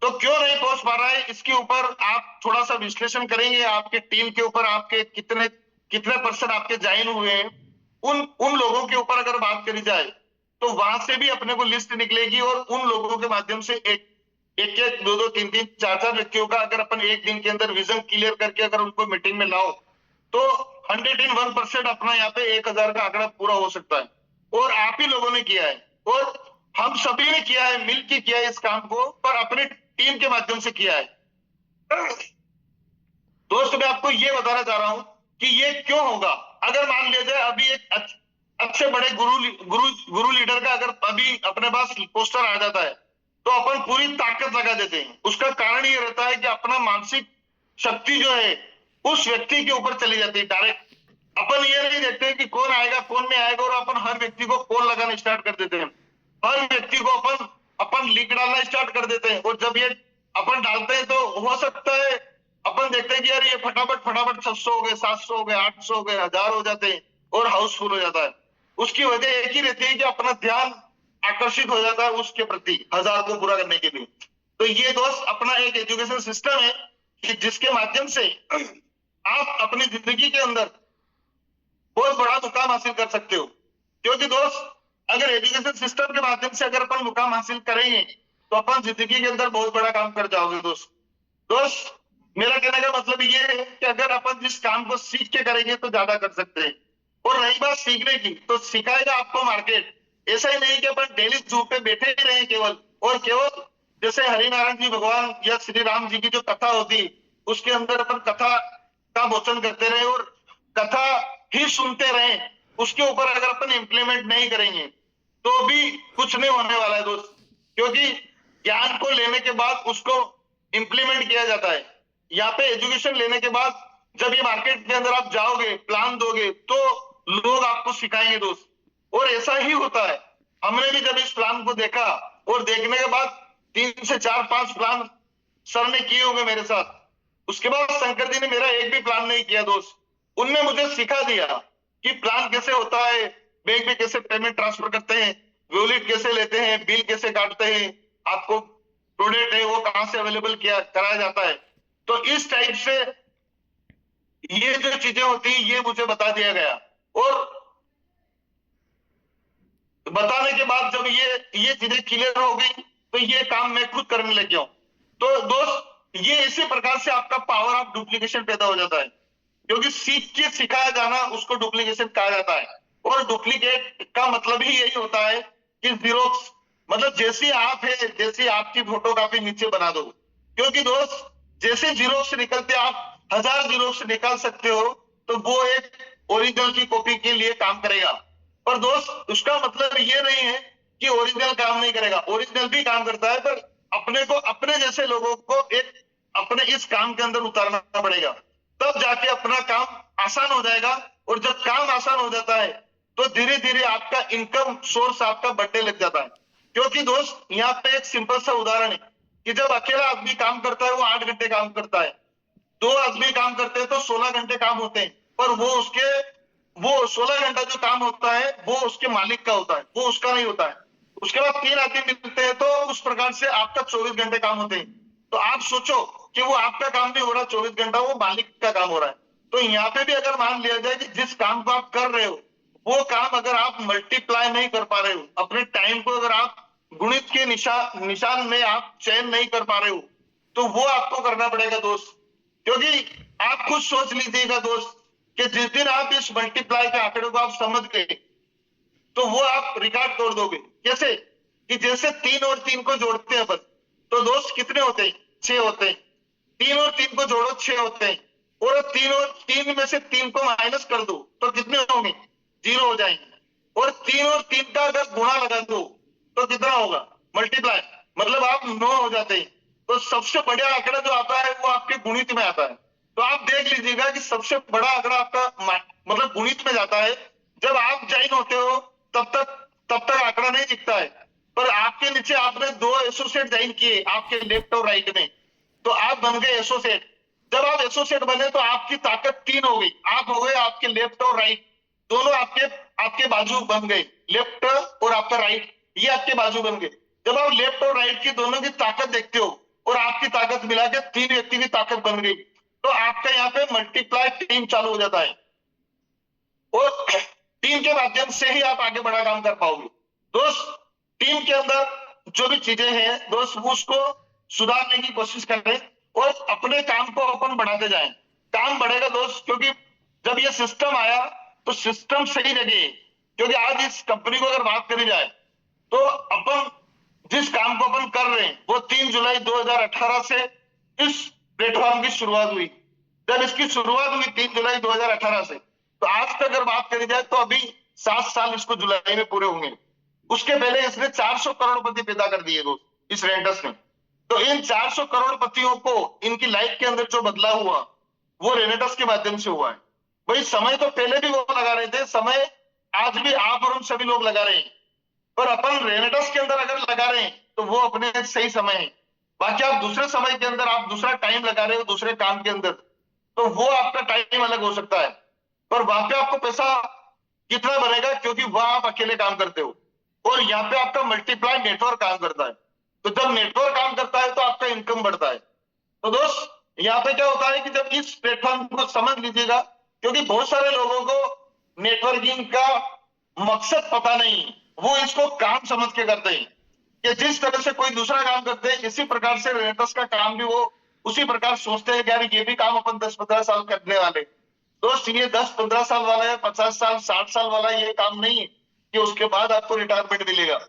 तो क्यों नहीं पहुंच पा रहा है, इसके ऊपर आप थोड़ा सा विश्लेषण करेंगे। आपके टीम के ऊपर आपके कितने कितने % आपके ज्वाइन हुए हैं, उन लोगों के ऊपर अगर बात करी जाए तो वहां से भी अपने को लिस्ट निकलेगी। और उन लोगों के माध्यम से एक, 2, 3, 4 व्यक्तियों का अगर अपन एक दिन के अंदर विजन क्लियर करके अगर उनको मीटिंग में लाओ, तो 101% अपना यहाँ पे 1000 का आंकड़ा पूरा हो सकता है। और आप ही लोगों ने किया है और हम सभी ने किया है, मिलकर किया है इस काम को, पर अपने टीम के माध्यम से किया है। दोस्तों मैं आपको ये बताना चाह रहा हूं कि ये क्यों होगा। अगर मान लिया जाए अभी एक अच्छे बड़े गुरु लीडर का अगर अभी अपने पास पोस्टर आ जाता है तो अपन पूरी ताकत लगा देते हैं। उसका कारण ये रहता है कि अपना मानसिक शक्ति जो है उस व्यक्ति के ऊपर चली जाती है डायरेक्ट। अपन ये नहीं देखते कि कौन आएगा कौन नहीं आएगा, और अपन हर व्यक्ति को कॉल लगाना स्टार्ट कर देते हैं। हर व्यक्ति को अपन लिंक डालना स्टार्ट कर देते हैं। और जब ये अपन डालते हैं तो हो सकता है अपन देखते हैं कि यार ये फटाफट 600 हो गए, 700 हो गए, 800 हो गए, 1000 हो जाते हैं और हाउसफुल हो जाता है। उसकी वजह एक ही रहती है कि अपना ध्यान आकर्षित हो जाता है उसके प्रति 1000 को पूरा करने के लिए। तो ये दोस्त अपना एक एजुकेशन सिस्टम है कि जिसके माध्यम से आप अपनी जिंदगी के अंदर बहुत बड़ा मुकाम हासिल कर सकते हो। क्योंकि दोस्त अगर एजुकेशन सिस्टम के माध्यम से अगर अपन मुकाम हासिल करेंगे तो अपन जिंदगी के अंदर बहुत बड़ा काम कर जाओगे दोस्त मेरा कहने का मतलब ये है कि अगर अपन जिस काम को सीख के करेंगे तो ज्यादा कर सकते हैं। और रही बात सीखने की, तो सिखाएगा आपको मार्केट। ऐसा ही नहीं कि अपन डेली जूम पे बैठे ही रहे केवल, और केवल जैसे हरिनारायण जी भगवान या श्री राम जी की जो कथा होती उसके अंदर अपन कथा का वाचन करते रहे और कथा ही सुनते रहे, उसके ऊपर अगर अपन इम्प्लीमेंट नहीं करेंगे तो भी कुछ नहीं होने वाला है दोस्त। क्योंकि ज्ञान को लेने के बाद उसको इम्प्लीमेंट किया जाता है। यहाँ पे एजुकेशन लेने के बाद जब ये मार्केट के अंदर आप जाओगे, प्लान दोगे, तो लोग आपको सिखाएंगे दोस्त। और ऐसा ही होता है। हमने भी जब इस प्लान को देखा और देखने के बाद 3 से 4-5 प्लान सर ने किए होंगे मेरे साथ, उसके बाद शंकर जी ने मेरा एक भी प्लान नहीं किया दोस्त। उनने मुझे सिखा दिया कि प्लान कैसे होता है, बैंक में कैसे पेमेंट ट्रांसफर करते हैं, वॉलेट कैसे लेते हैं, बिल कैसे काटते हैं, आपको प्रोडक्ट है वो कहां से अवेलेबल किया कराया जाता है। तो इस टाइप से ये जो चीजें होती है ये मुझे बता दिया गया। और बताने के बाद जब ये चीजें क्लियर हो गई तो ये काम मैं खुद करने लग गया हूं। तो दोस्त ये इसी प्रकार से आपका पावर ऑफ डुप्लीकेशन पैदा हो जाता है, क्योंकि सीख के सिखाया जाना उसको डुप्लीकेशन कहा जाता है। और डुप्लीकेट का मतलब ही यही होता है कि जीरोक्स, मतलब जैसी आप है जैसी आपकी फोटोकॉपी नीचे बना दो। क्योंकि दोस्त जैसे जीरोक्स निकलते आप 1000 जीरोक्स निकाल सकते हो तो वो एक ओरिजिनल की कॉपी के लिए काम करेगा। पर दोस्त उसका मतलब ये नहीं है कि ओरिजिनल काम नहीं करेगा, ओरिजिनल भी काम करता है, पर अपने को अपने जैसे लोगों को एक अपने इस काम के अंदर उतारना पड़ेगा, तब जाके अपना काम आसान हो जाएगा। और जब काम आसान हो जाता है तो धीरे धीरे आपका इनकम सोर्स आपका बढ़ने लग जाता है। क्योंकि दोस्त यहाँ पे एक सिंपल सा उदाहरण है कि जब अकेला आदमी काम करता है वो 8 घंटे काम करता है, 2 आदमी काम करते हैं तो 16 घंटे काम होते हैं, पर वो 16 घंटा जो काम होता है वो उसके मालिक का होता है, वो उसका नहीं होता है। उसके बाद 3 आदमी मिलते हैं तो उस प्रकार से आपका 24 घंटे काम होते हैं। तो आप सोचो कि वो आपका काम नहीं हो रहा 24 घंटा, वो मालिक का काम हो रहा है। तो यहाँ पे भी अगर मान लिया जाए कि जिस काम को आप कर रहे हो वो काम अगर आप मल्टीप्लाई नहीं कर पा रहे हो, अपने टाइम को अगर आप गुणित के निशान में आप चयन नहीं कर पा रहे हो, तो वो आपको करना पड़ेगा दोस्त। क्योंकि आप खुद सोच लीजिएगा दोस्त कि जिस दिन आप इस मल्टीप्लाई के आंकड़े को आप समझ गए तो वो आप रिकॉर्ड तोड़ दोगे। कैसे कि जैसे 3 और 3 को जोड़ते हैं अपन, तो दोस्त कितने होते हैं? 6 होते हैं। 3 और 3 को जोड़ो 6 होते हैं, और 3 में से 3 को माइनस कर दो तो कितने होंगे? 0 हो जाएंगे। और 3 का अगर गुणा लगा दो तो कितना होगा? मल्टीप्लाई, मतलब आप 9 हो जाते हैं। तो सबसे बड़ा आंकड़ा जो आता है वो आपके गुणित में आता है। तो आप देख लीजिएगा कि सबसे बड़ा आंकड़ा आपका मतलब गुणित में जाता है। जब आप ज्वाइन होते हो तब तक आंकड़ा नहीं दिखता है, पर आपके नीचे आपने 2 एसोसिएट ज्वाइन किए आपके लेफ्ट और राइट में, तो आप बन गए एसोसिएट। जब आप एसोसिएट बने तो आपकी ताकत 3 हो गई, आप हो गए आपके लेफ्ट और राइट दोनों आपके बाजू बन गए, लेफ्ट और आपका राइट ये आपके बाजू बन गए। जब आप लेफ्ट और राइट की दोनों की ताकत देखते हो और आपकी ताकत मिला के 3 व्यक्ति की ताकत बन गई, तो आपका यहाँ पे मल्टीप्लाई टीम चालू हो जाता है, और टीम के माध्यम से ही आप आगे बड़ा काम कर पाओगे। दोस्त टीम के अंदर जो भी चीजें हैं दोस्त उसको सुधारने की कोशिश करें और अपने काम को अपन बढ़ाते जाएं। काम बढ़ेगा दोस्त, क्योंकि जब ये सिस्टम आया तो सिस्टम सही जगह है। क्योंकि आज इस कंपनी को अगर बात करी जाए तो अपन जिस काम को अपन कर रहे हैं वो 3 जुलाई 2018 से इस प्लेटफॉर्म की शुरुआत हुई। जब इसकी शुरुआत हुई 3 जुलाई 2018 से, तो आज तक अगर बात करी जाए तो अभी 7 साल इसको जुलाई में पूरे होंगे। उसके पहले इसने 400 करोड़पति पैदा कर दिए दोस्त इस रेंटस ने। तो इन 400 करोड़पतियों को इनकी लाइफ के अंदर जो बदलाव हुआ वो रेनेटस के माध्यम से हुआ है। भाई समय तो पहले भी वो लगा रहे थे, समय आज भी आप और हम सभी लोग लगा रहे हैं, पर अपन रेनेटस के अंदर अगर लगा रहे हैं तो वो अपने सही समय है। बाकी आप दूसरे समय के अंदर आप दूसरा टाइम लगा रहे हो दूसरे काम के अंदर, तो वो आपका टाइम अलग हो सकता है, पर वहां पे आपको पैसा कितना बनेगा, क्योंकि वहां आप अकेले काम करते हो और यहाँ पे आपका मल्टीप्लाई नेटवर्क काम करता है। तो जब नेटवर्क काम करता है तो आपका इनकम बढ़ता है। तो दोस्त यहाँ पे क्या होता है कि जब इस प्लेटफॉर्म को समझ लीजिएगा, क्योंकि बहुत सारे लोगों को नेटवर्किंग का मकसद पता नहीं, वो इसको काम समझ के करते हैं कि जिस तरह से कोई दूसरा काम करते हैं इसी प्रकार से रेनेटस का काम भी वो उसी प्रकार सोचते हैं कि यार ये भी काम अपन 10-15 साल करने वाले। दोस्त ये 10-15 साल वाला है, 50 साल 60 साल वाला ये काम नहीं है कि उसके बाद आपको रिटायरमेंट मिलेगा।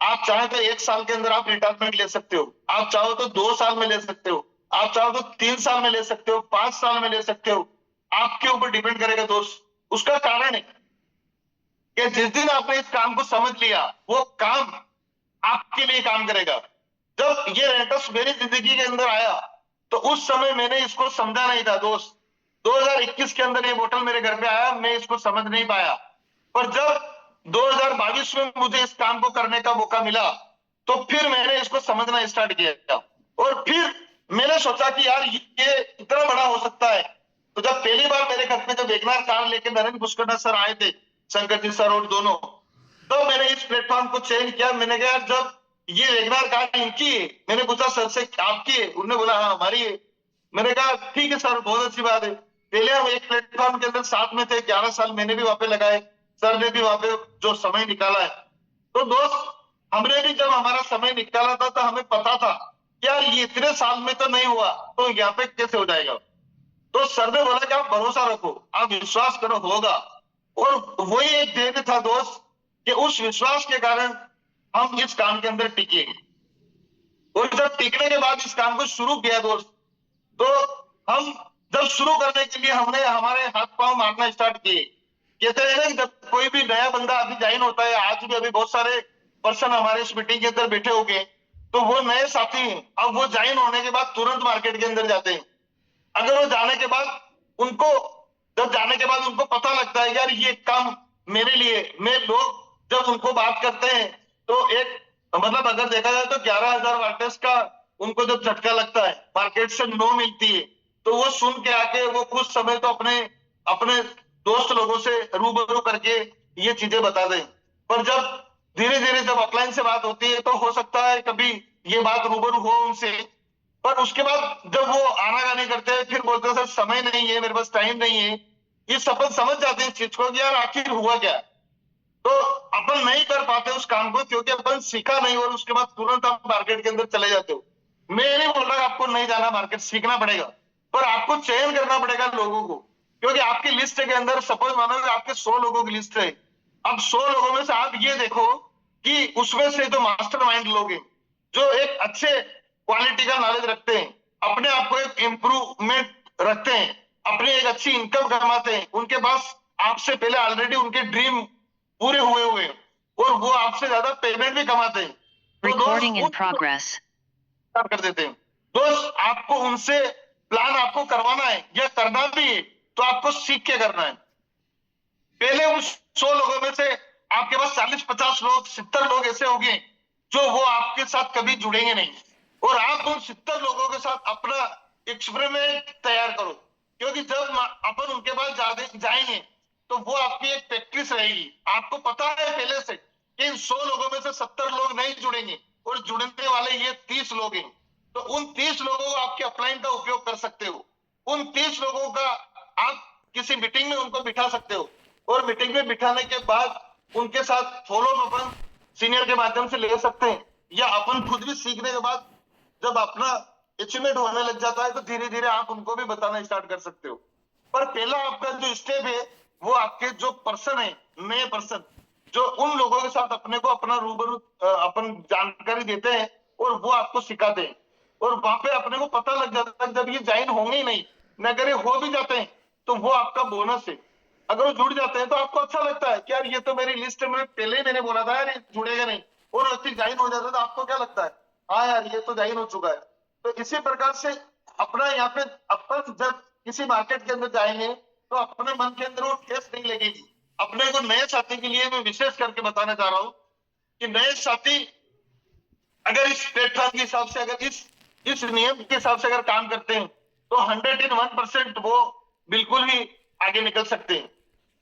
आप चाहे तो 1 साल के अंदर आप रिटायरमेंट ले सकते हो, आप चाहो तो 2 साल में ले सकते हो, आप चाहो तो 3 साल में ले सकते हो, 5 साल में ले सकते हो, आपके ऊपर डिपेंड करेगा दोस्त। उसका कारण है कि जिस दिन आपने इस काम को समझ लिया वो काम आपके लिए काम करेगा। जब ये रेनेटस मेरी जिंदगी के अंदर आया तो उस समय मैंने इसको समझा नहीं था दोस्त। 2021 के अंदर ये बोतल मेरे घर पे आया, मैं इसको समझ नहीं पाया, पर जब 2022 में मुझे इस काम को करने का मौका मिला तो फिर मैंने इसको समझना स्टार्ट किया और फिर मैंने सोचा कि यार ये इतना बड़ा हो सकता है। तो जब पहली बार मेरे घर पे जब वेगनार कार लेके नरेंद्र पुष्कर सर आए थे, शंकर जी सर और दोनों, तो मैंने इस प्लेटफॉर्म को चेंज किया। मैंने कहा यार जब ये वेगनार कार इनकी है, मैंने पूछा सर से आपकी है, उन्होंने बोला हाँ हमारी है। मैंने कहा ठीक है सर, बहुत अच्छी बात है। पहले हम एक प्लेटफॉर्म के अंदर साथ में थे, 11 साल मैंने भी वहां पे लगाए, सर ने भी वहां पे जो समय निकाला है। तो दोस्त, हमने भी जब हमारा समय निकाला था तो हमें पता था कि यार ये इतने साल में तो नहीं हुआ, तो यहाँ पे कैसे हो जाएगा। तो सर ने बोला कि आप भरोसा रखो, आप विश्वास करो, होगा। और वही एक धैर्य था दोस्त, कि उस विश्वास के कारण हम इस काम के अंदर टिके। और जब टिकने के बाद इस काम को शुरू किया दोस्त, तो हम जब शुरू करने के लिए हमने हमारे हाथ पांव मारना स्टार्ट किए। कहते हैं ना कि जब कोई भी नया बंदा अभी ज्वाइन होता है, आज भी अभी बहुत सारे पर्सन हमारे इस मीटिंग के अंदर बैठे हो गए, तो वो नए साथी हैं। अब वो ज्वाइन होने के बाद तुरंत मार्केट के अंदर जाते हैं। अगर वो जाने के बाद उनको पता लगता है यार ये काम मेरे लिए, मैं लोग जब उनको बात करते हैं तो एक मतलब अगर देखा जाए तो 11,000 वाटेज का उनको जब झटका लगता है, मार्केट से नो मिलती है, तो वो सुन के आके वो कुछ समय तो अपने अपने दोस्त लोगों से रूबरू करके ये चीजें बता दें। पर जब धीरे धीरे जब अपलाइन से बात होती है तो हो सकता है कभी ये बात रूबरू हो उनसे, पर उसके बाद जब वो आनाकानी करते हैं फिर बोलते हैं सर समय नहीं है, मेरे पास टाइम नहीं है। ये सब समझ जाते हैं इस चीज को कि यार आखिर हुआ क्या। तो अपन नहीं कर पाते उस काम को क्योंकि अपन सीखा नहीं, और उसके बाद तुरंत आप मार्केट के अंदर चले जाते हो। मैं नहीं बोल रहा आपको नहीं जाना मार्केट, सीखना पड़ेगा, पर आपको चयन करना पड़ेगा लोगों को। क्योंकि आपकी लिस्ट के अंदर सपोज मानो कि आपके 100 लोगों की लिस्ट है, अब 100 लोगों में से आप ये देखो कि उसमें से जो मास्टरमाइंड लोग हैं, जो एक अच्छे क्वालिटी का नॉलेज रखते हैं, अपने आप को एक इम्प्रूवमेंट रखते हैं, अपनी एक अच्छी इनकम कमाते हैं, उनके पास आपसे पहले ऑलरेडी उनके ड्रीम पूरे हुए और वो आपसे ज्यादा पेमेंट भी कमाते हैं, तो Recording in दोस्त progress. स्टार्ट कर देते हैं। दोस्त आपको उनसे प्लान आपको करवाना है या करना भी है तो आपको सीख के करना है। पहले उस 100 लोगों में से आपके पास 40-50 लोग 70 लोग ऐसे होंगे जो वो आपके साथ कभी जुड़ेंगे नहीं, और आप उन 70 लोगों के साथ अपना एक्सपेरिमेंट तैयार करो। क्योंकि जब अपन उनके पास जाएंगे तो वो आपकी एक प्रैक्टिस रहेगी। आपको पता है पहले से कि इन 100 लोगों में से 70 लोग नहीं जुड़ेंगे और जुड़ने वाले ये 30 लोग हैं, तो उन 30 लोगों को आपके अपलाइन का उपयोग कर सकते हो। उन 30 लोगों का आप किसी मीटिंग में उनको बिठा सकते हो, और मीटिंग में बिठाने के बाद उनके साथ फॉलो अपन सीनियर के माध्यम से ले सकते हैं, या अपन खुद भी सीखने के बाद जब अपना अचीवमेंट होने लग जाता है तो धीरे धीरे आप उनको भी बताना स्टार्ट कर सकते हो। पर पहला आपका जो स्टेप है वो आपके जो पर्सन है, नए पर्सन, जो उन लोगों के साथ अपने को अपना रूबरू अपन जानकारी देते हैं और वो आपको सिखाते हैं, और वहां पे अपने को पता लग जाता है जब ये ज्वाइन होंगे ही नहीं, न अगर ये हो भी जाते हैं तो वो आपका बोनस है। अगर वो जुड़ जाते हैं तो आपको अच्छा लगता है कि यार ये तो मेरी लिस्ट में पहले ही मैंने बोला था यार ये जुड़ेगा नहीं, और व्यक्ति ज्वाइन हो जाता है तो आपको क्या लगता है, हाँ यार ये तो ज्वाइन हो चुका है। तो इसी प्रकार से अपना यहाँ पे अपन जब किसी मार्केट के अंदर जाएंगे तो अपने मन के अंदर वो ठेस नहीं लगेगी। अपने को नए साथी के लिए मैं विशेष करके बताना चाह रहा हूँ कि नए साथी अगर इस प्लेटफॉर्म के हिसाब से, अगर इस नियम के हिसाब से अगर काम करते हैं तो 101% वो बिल्कुल ही आगे निकल सकते हैं।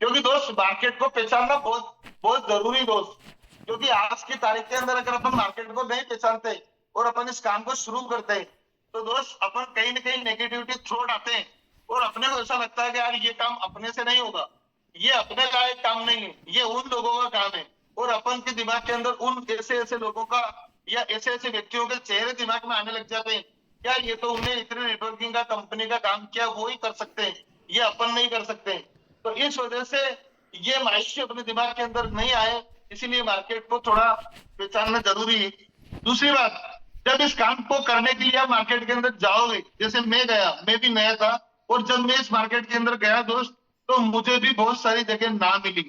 क्योंकि दोस्त मार्केट को पहचानना बहुत बहुत जरूरी दोस्त, क्योंकि आज की तारीख के अंदर अगर अपन मार्केट को नहीं पहचानते और अपन इस काम को शुरू करते हैं तो दोस्त अपन कहीं ना कहीं नेगेटिविटी थ्रोट आते हैं, और अपने को ऐसा लगता है कि यार ये काम अपने से नहीं होगा, ये अपने लायक काम नहीं है, ये उन लोगों का काम है। और अपन के दिमाग के अंदर उन ऐसे लोगों का या ऐसे व्यक्तियों के चेहरे दिमाग में आने लग जाते हैं, क्या ये तो उन्हें इतने नेटवर्किंग का कंपनी का काम किया वो ही कर सकते हैं, ये अपन नहीं कर सकते। तो इस वजह से ये मायूसी अपने दिमाग के अंदर नहीं आए, इसीलिए मार्केट को थोड़ा पहचानना जरूरी है। दूसरी बात, जब इस काम को करने के लिए आप मार्केट के अंदर जाओगे, जैसे मैं गया, मैं भी नया था, और जब मैं इस मार्केट के अंदर गया दोस्त तो मुझे भी बहुत सारी जगह ना मिली,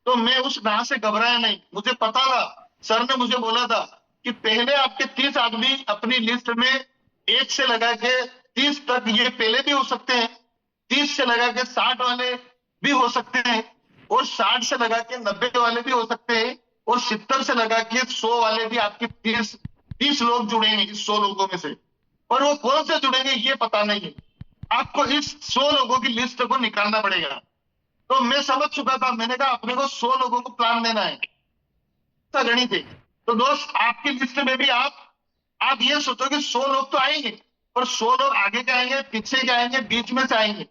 तो मैं उस ना से घबराया नहीं। मुझे पता था, सर ने मुझे बोला था कि पहले आपके 30 आदमी अपनी लिस्ट में 1 से लगा के 30 तक ये पहले भी हो सकते हैं, 30 से लगा के 60 वाले भी हो सकते हैं, और 60 से लगा के 90 वाले भी हो सकते हैं, और 70 से लगा के 100 वाले भी आपके 30 लोग जुड़ेंगे इस 100 लोगों में से। पर वो कौन से जुड़ेंगे ये पता नहीं है, आपको इस 100 लोगों की लिस्ट को निकालना पड़ेगा। तो मैं समझ चुका था, मैंने कहा अपने को 100 लोगों को प्लान देना है, गणित है। तो दोस्त आपकी लिस्ट में भी आप ये सोचो कि 100 लोग तो आएंगे, पर 100 लोग आगे के आएंगे, पीछे के आएंगे, बीच में से आएंगे,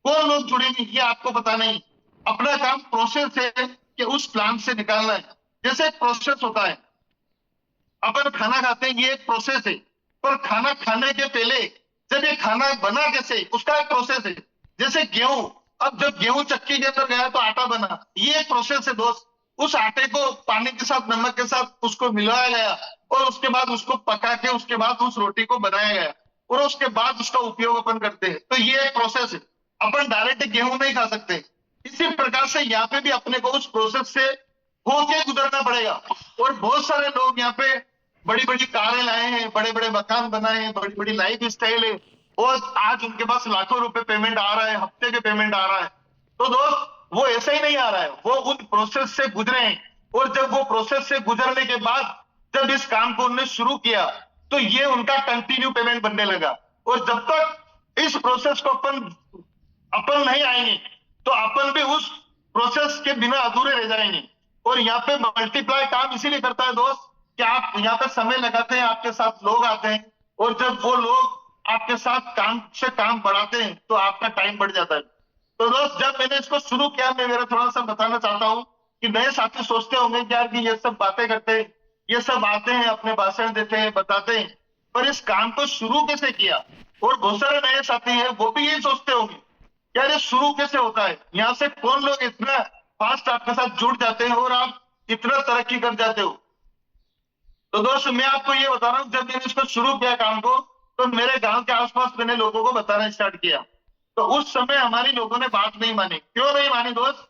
कौन लोग जुड़ेंगे ये आपको पता नहीं। अपना काम प्रोसेस है कि उस प्लान से निकालना है। जैसे एक प्रोसेस होता है, अपन खाना खाते हैं, ये एक प्रोसेस है। पर खाना खाने के पहले जब ये खाना बना कैसे, उसका एक प्रोसेस है। जैसे गेहूं, अब जब गेहूं चक्की के अंदर गया तो आटा बना, ये एक प्रोसेस है दोस्त। उस आटे को पानी के साथ, नमक के साथ उसको मिलाया गया और उसके बाद उसको पका के उसके बाद उस रोटी को बनाया गया और उसके बाद उसका उपयोग अपन करते हैं। तो ये एक प्रोसेस है, अपन डायरेक्ट गेहूं नहीं खा सकते। इसी प्रकार से यहाँ पे भी अपने को उस प्रोसेस से होके गुजरना पड़ेगा। और बहुत सारे लोग यहाँ पे बड़ी बड़ी कारें लाए हैं, बड़े बड़े मकान बनाए हैं, बड़ी बड़ी लाइफ स्टाइल है और आज उनके पास लाखों रुपए पेमेंट आ रहा है, हफ्ते के पेमेंट आ रहा है। तो दोस्त वो ऐसे ही नहीं आ रहा है, वो उन प्रोसेस से गुजरे हैं। और जब वो प्रोसेस से गुजरने के बाद जब इस काम को उन्होंने शुरू किया तो ये उनका कंटिन्यू पेमेंट बनने लगा। और जब तक इस प्रोसेस को अपन नहीं आएंगे तो अपन भी उस प्रोसेस के बिना अधूरे रह जाएंगे। और यहाँ पे मल्टीप्लाई काम इसीलिए करता है दोस्त कि आप यहाँ पे समय लगाते हैं, आपके साथ लोग आते हैं और जब वो लोग आपके साथ काम से काम बढ़ाते हैं तो आपका टाइम बढ़ जाता है। तो दोस्त जब मैंने इसको शुरू किया, मैं मेरा थोड़ा सा बताना चाहता हूँ कि नए साथी सोचते होंगे कि यार कि ये सब बातें करते हैं, ये सब आते हैं, अपने भाषण देते हैं, बताते हैं, पर इस काम को शुरू कैसे किया। और बहुत सारे नए साथी हैं वो भी यही सोचते होंगे यार ये शुरू कैसे होता है, यहाँ से कौन लोग इतना फास्ट आपके साथ जुड़ जाते हैं और आप इतना तरक्की कर जाते हो। तो दोस्त मैं आपको ये बता रहा हूँ, जब मैंने इसको शुरू किया काम को तो मेरे गांव के आसपास मैंने लोगों को बताना स्टार्ट किया। तो उस समय हमारी लोगों ने बात नहीं मानी। क्यों नहीं मानी दोस्त?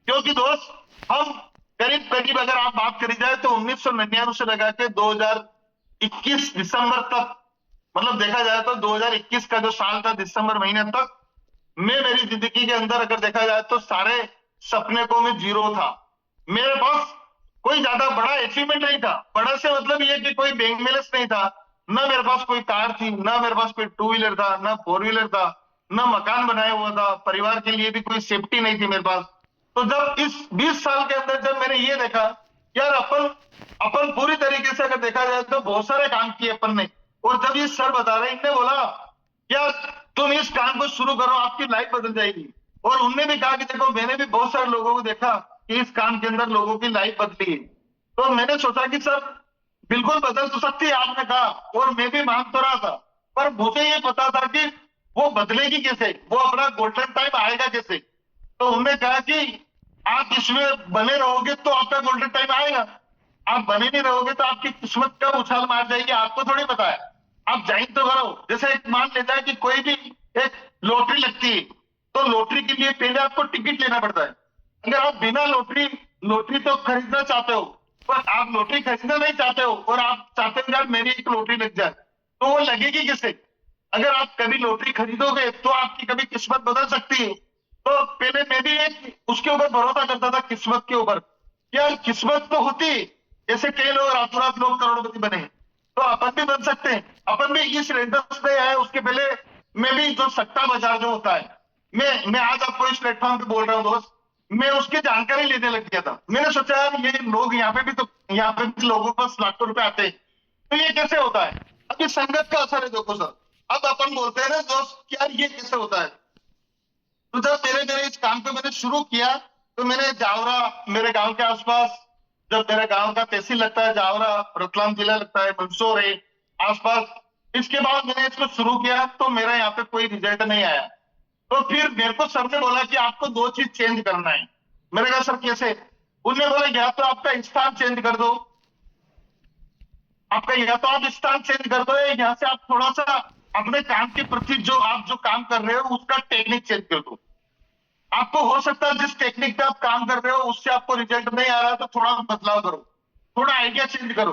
क्योंकि दोस्त हम करीब करीब अगर आप बात करी जाए तो 1999 से लगा के 2021 दिसंबर तक, मतलब देखा जाए तो 2021 का जो साल था दिसंबर महीने तक मैं मेरी जिंदगी के अंदर अगर देखा जाए तो सारे सपने को मैं जीरो था। मेरे पास कोई ज्यादा बड़ा अचीवमेंट नहीं था। बड़ा से मतलब ये कि कोई बैंक बैलेंस नहीं था, ना मेरे पास कोई कार थी, ना मेरे पास कोई टू व्हीलर था, ना फोर व्हीलर था, ना मकान बनाया हुआ था, परिवार के लिए भी कोई सेफ्टी नहीं थी मेरे पास। तो जब इस 20 साल के अंदर जब मैंने ये देखा यार अपन पूरी तरीके से अगर देखा जाए तो बहुत सारे काम किए अपन ने। और जब ये सर बता रहे, इनने बोला यार तुम इस काम को शुरू करो, आपकी लाइफ बदल जाएगी। और उनने भी कहा कि देखो मैंने भी बहुत सारे लोगों को देखा कि इस काम के अंदर लोगों की लाइफ बदली है। तो मैंने सोचा कि सर बिल्कुल बदल तो सकती है, आपने कहा, और मैं भी मान तो रहा था, पर मुझे ये पता था कि वो बदलेगी कैसे, वो अपना गोल्डन टाइम आएगा कैसे। तो उन्होंने कहा कि आप इसमें बने रहोगे तो आपका गोल्डन टाइम आएगा, आप बने नहीं रहोगे तो आपकी किस्मत कब उछाल मार जाएगी आपको थोड़ी पता है। आप ज्वाइन तो करो। जैसे एक मान लेता है कि कोई भी एक लॉटरी लगती है तो लॉटरी के लिए पहले आपको टिकट लेना पड़ता है। अगर आप बिना लॉटरी तो खरीदना चाहते हो पर आप लॉटरी खरीदना नहीं चाहते हो और आप चाहते हो यार मेरी एक लॉटरी लग जाए, तो वो लगेगी किससे? अगर आप कभी लॉटरी खरीदोगे तो आपकी कभी किस्मत बदल सकती है। तो पहले मैं भी एक उसके ऊपर भरोसा करता था, किस्मत के ऊपर। यार किस्मत तो होती, ऐसे कई लोग रातों रात लोग करोड़पति बने, तो अपन भी बन सकते हैं। अपन भी इस रेंडर्स पे आए, उसके पहले मैं भी जो सट्टा बाजार जो होता है, मैं आज आपको इस प्लेटफॉर्म पे बोल रहा हूँ दोस्त, मैं उसकी जानकारी लेने लग गया था। मैंने सोचा यार ये लोग यहाँ पे भी लोगों के पास लाखों रुपए आते हैं, तो ये कैसे होता है? अब ये संगत का असर है। देखो सर, अब अपन बोलते हैं ना दोस्त यार ये कैसे होता है। तो जब मेरे इस काम को मैंने शुरू किया तो मैंने जावरा, मेरे गांव के आसपास, जब मेरे गांव का तहसील लगता है जावरा, रतलाम जिला लगता है, मंदसौर है आसपास, इसके बाद मैंने इसको शुरू किया तो मेरा यहाँ पे कोई रिजल्ट नहीं आया। तो फिर मेरे को सर ने बोला कि आपको दो चीज चेंज करना है। मैंने कहा सर कैसे? उन्होंने बोला या तो आपका स्थान चेंज कर दो, या तो आप स्थान चेंज कर दो, यहाँ से आप थोड़ा सा अपने काम के प्रति आप जो काम कर रहे हो उसका टेक्निक चेंज कर दो। आपको हो सकता है जिस टेक्निक पे आप काम कर रहे हो उससे आपको रिजल्ट नहीं आ रहा तो थोड़ा बदलाव करो, थोड़ा आइडिया चेंज करो,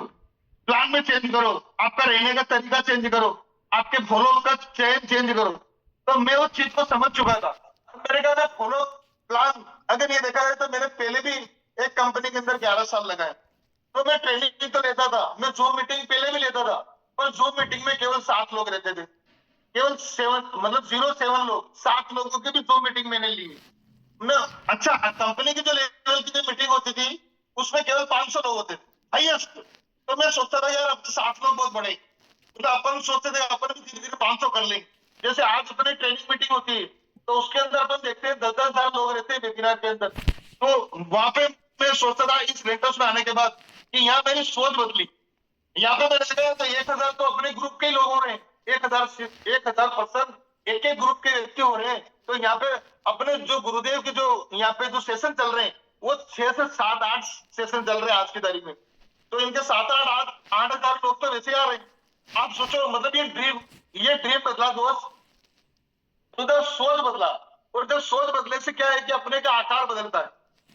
प्लान में चेंज करो, आपका रहने का तरीका चेंज करो, आपके फॉलो का चेंज करो। तो मैं उस चीज को समझ चुका था। मेरे का फॉलो प्लान अगर ये देखा जाए तो मैंने पहले भी एक कंपनी के अंदर 11 साल लगाए, तो मैं ट्रेनिंग तो लेता था, मैं जूम मीटिंग पहले भी लेता था, पर जूम मीटिंग में केवल 7 लोग रहते थे, केवल 07 लोग, 7 लोगों की भी जूम मीटिंग मैंने ली ना। अच्छा, कंपनी की जो लेवल की जो मीटिंग होती थी उसमें केवल 500 लोग होते थे हाईएस्ट। तो मैं सोचता था यार अब तो 7 लोग बहुत बड़े, तो अपन सोचते थे अपन भी धीरे धीरे 500 कर लेंगे। जैसे आज अपनी ट्रेनिंग मीटिंग होती है तो उसके अंदर अपन देखते हैं 10,000 लोग रहते हैं वेबिनार के अंदर, तो वहां पे मैं सोचता था इस रेंटर्स में आने के बाद कि यहाँ मेरी सोच बदली। यहाँ पे मैंने गया तो 1000 तो अपने ग्रुप के ही लोग हो रहे हैं, 1000 पर्सन एक एक ग्रुप के व्यक्ति हो रहे हैं। तो यहाँ पे अपने जो गुरुदेव के जो यहाँ पे जो सेशन चल रहे हैं वो 6 से 7 8 सेशन चल रहे हैं आज की तारीख में। तो इनके 8,000 लोग तो वैसे आ रहे हैं। आप सोचो, मतलब ये ड्रीम बदला दोस्त, तो जब सोच बदला, और जब सोच बदले से क्या है कि अपने का आकार बदलता है।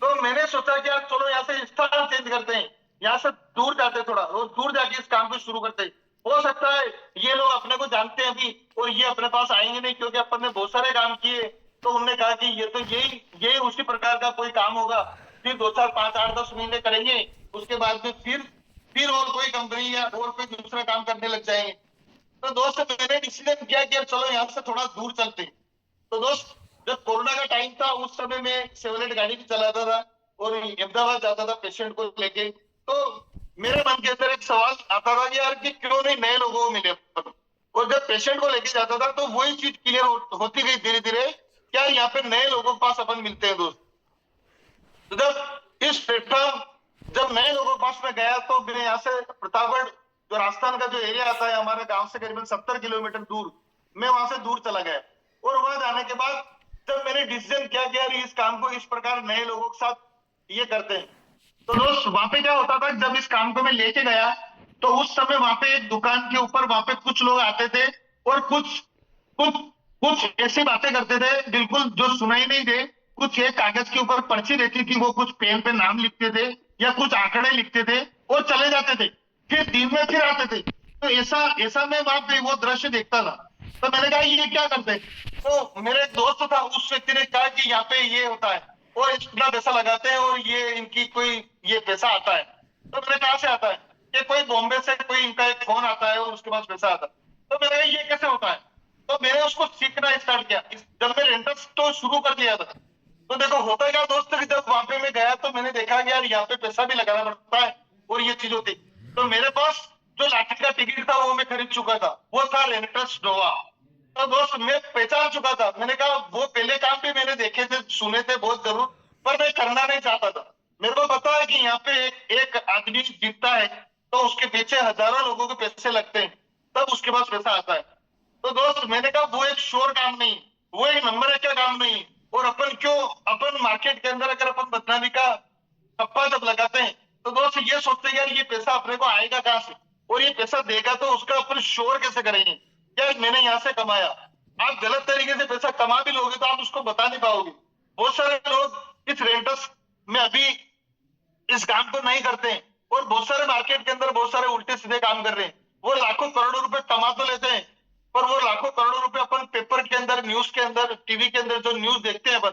तो मैंने सोचा कि यार चलो यहाँ से स्थान चेंज करते हैं, यहाँ से दूर जाते हैं, थोड़ा रोज दूर जाके इस काम को शुरू करते हैं। हो सकता है ये लोग अपने को जानते हैं अभी और ये अपने पास आएंगे नहीं, क्योंकि अपन ने बहुत सारे काम किए। तो उन्होंने कहा कि ये तो यही उसी प्रकार का कोई काम होगा, फिर 2 4 5 8 10 महीने करेंगे, उसके बाद में फिर और कोई कंपनी या और कोई दूसरा काम करने लग जाएंगे। तो दोस्त मैंने डिसीजन किया कि चलो यहाँ से थोड़ा दूर चलते हैं। तो दोस्त जब कोरोना का टाइम था उस समय में सेवलेट गाड़ी भी चलाता था और अहमदाबाद जाता था पेशेंट को लेके। तो मेरे मन के अंदर एक सवाल आता था कि यार कि क्यों नहीं नए लोगों को मिले। और जब पेशेंट को लेके जाता था तो वही चीज क्लियर होती गई धीरे धीरे, क्या यहाँ पे नए लोगों के पास अपन मिलते हैं दोस्त। तो जब इस प्लेटफॉर्म जब नए लोगों के पास में गया तो मैं यहाँ से प्रतापगढ़ जो राजस्थान का जो एरिया आता है हमारे गांव से करीबन 70 किलोमीटर दूर, मैं वहां से दूर चला गया। और वहां जाने के बाद जब मैंने डिसीजन किया कि यार इस काम को इस प्रकार नए लोगों के साथ ये करते हैं। तो दोस्त वहां पे क्या होता था, जब इस काम को मैं लेके गया तो उस समय वहां पे एक दुकान के ऊपर वहां पे कुछ लोग आते थे और कुछ ऐसी बातें करते थे बिल्कुल जो सुनाई नहीं दे। कुछ एक कागज के ऊपर पर्ची रहती थी, वो कुछ पेन पे नाम लिखते थे या कुछ आंकड़े लिखते थे और चले जाते थे, फिर दिन में फिर आते थे। तो ऐसा मैं वहां पे वो दृश्य देखता था। तो मैंने कहा ये क्या करते हैं। तो मेरे एक दोस्त था, उस व्यक्ति ने कहा कि यहाँ पे ये होता है और इतना पैसा लगाते हैं और ये इनकी कोई ये पैसा आता है। तो मैंने कहा से आता है कि कोई बॉम्बे से कोई इनका एक फोन आता है और उसके पास पैसा आता है। तो मैंने कहा ये कैसे होता है। तो मैंने उसको सीखना स्टार्ट किया जब मैं रेंटर्स तो शुरू कर दिया था। तो देखो होता क्या दोस्त कि जब वहां पे मैं गया तो मैंने देखा कि यार यहाँ पे पैसा भी लगाना पड़ता है और ये चीज होती। तो मेरे पास जो लाठी का टिकट था वो मैं खरीद चुका था, वो था रेंटर्स नोवा। तो दोस्त मैं पहचान चुका था। मैंने कहा वो पहले काम भी मैंने देखे थे सुने थे बहुत जरूर, पर मैं करना नहीं चाहता था। मेरे को पता है कि यहाँ पे एक आदमी जीतता है तो उसके पीछे हजारों लोगों के पैसे लगते हैं तब उसके पास पैसा आता है। तो दोस्त मैंने कहा वो एक श्योर काम नहीं, वो एक नंबर एक का काम नहीं। और अपन मार्केट के अंदर अगर अपन बदनामी का ठप्पा जब लगाते हैं तो दोस्त ये सोचते हैं यार ये पैसा अपने को आएगा कहाँ से और ये पैसा देगा तो उसका अपन श्योर कैसे करेंगे यार मैंने यहाँ से कमाया। आप गलत तरीके से पैसा कमा भी लोगे तो आप उसको बता नहीं पाओगे। बहुत सारे लोग इस रेंटर्स में अभी इस काम को नहीं करते हैं और बहुत सारे मार्केट के अंदर बहुत सारे उल्टे सीधे काम कर रहे हैं। वो लाखों करोड़ों रुपए कमा तो लेते हैं पर वो लाखों करोड़ों रुपए अपन पेपर के अंदर न्यूज के अंदर टीवी के अंदर जो न्यूज देखते हैं अपन,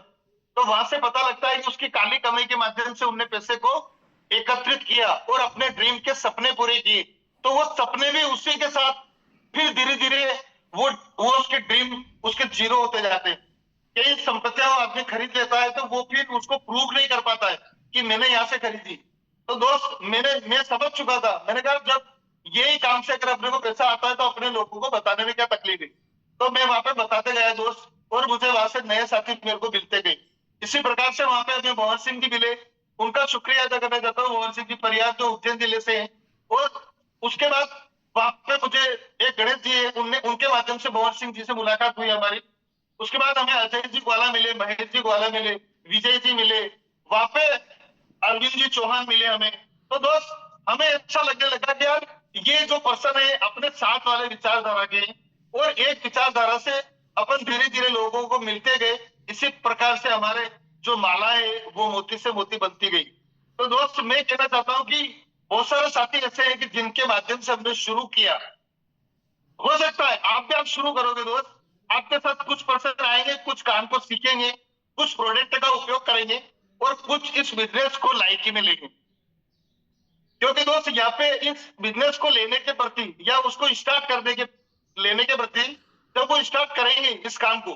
तो वहां से पता लगता है कि उसकी काली कमाई के माध्यम से उनने पैसे को एकत्रित किया और अपने ड्रीम के सपने पूरे किए। तो वो सपने भी उसी के साथ फिर धीरे धीरे वो उसके ड्रीम उसके जीरो होते जाते हैं। कई संपत्तियां आदमी खरीद लेता है तो वो फिर उसको प्रूव नहीं कर पाता है कि मैंने यहाँ से खरीदी। तो दोस्त मैं समझ चुका था। मैंने कहा जब यही काम से अगर अपने को पैसा आता है तो अपने लोगों को बताने में क्या तकलीफ है। तो मैं वहां पे बताते गया दोस्त और मुझे वहां से नए साथी मेरे को मिलते गए। इसी प्रकार से वहां पे हमें मोहन सिंह जी मिले, उनका शुक्रिया अदा करना चाहता हूँ। मोहन सिंह जी परियार जो उज्जैन जिले से हैं। और उसके बाद वहां पे मुझे एक गणेश जी है, उनके माध्यम से मोहन सिंह जी से मुलाकात हुई हमारी। उसके बाद हमें अजय जी ग्वाला मिले, महेश जी ग्वाला मिले, विजय जी मिले, वहां पे अरविंद जी चौहान मिले हमें। तो दोस्त हमें अच्छा लगने लगा कि यार ये जो पर्सन है अपने साथ वाले विचारधारा के और एक विचारधारा से अपन धीरे धीरे लोगों को मिलते गए। इसी प्रकार से हमारे जो माला है वो मोती से मोती बनती गई। तो दोस्त मैं कहना चाहता हूँ कि बहुत सारे साथी ऐसे हैं कि जिनके माध्यम से हमने शुरू किया। हो सकता है आप भी आप शुरू करोगे दोस्त, आपके साथ कुछ पर्सन आएंगे, कुछ काम को सीखेंगे, कुछ प्रोडक्ट का उपयोग करेंगे और कुछ इस बिजनेस को लाइकी में लेंगे। क्योंकि दोस्त यहाँ पे इस बिजनेस को लेने के प्रति या उसको स्टार्ट करने के लेने के प्रति जब वो स्टार्ट करेंगे इस काम को,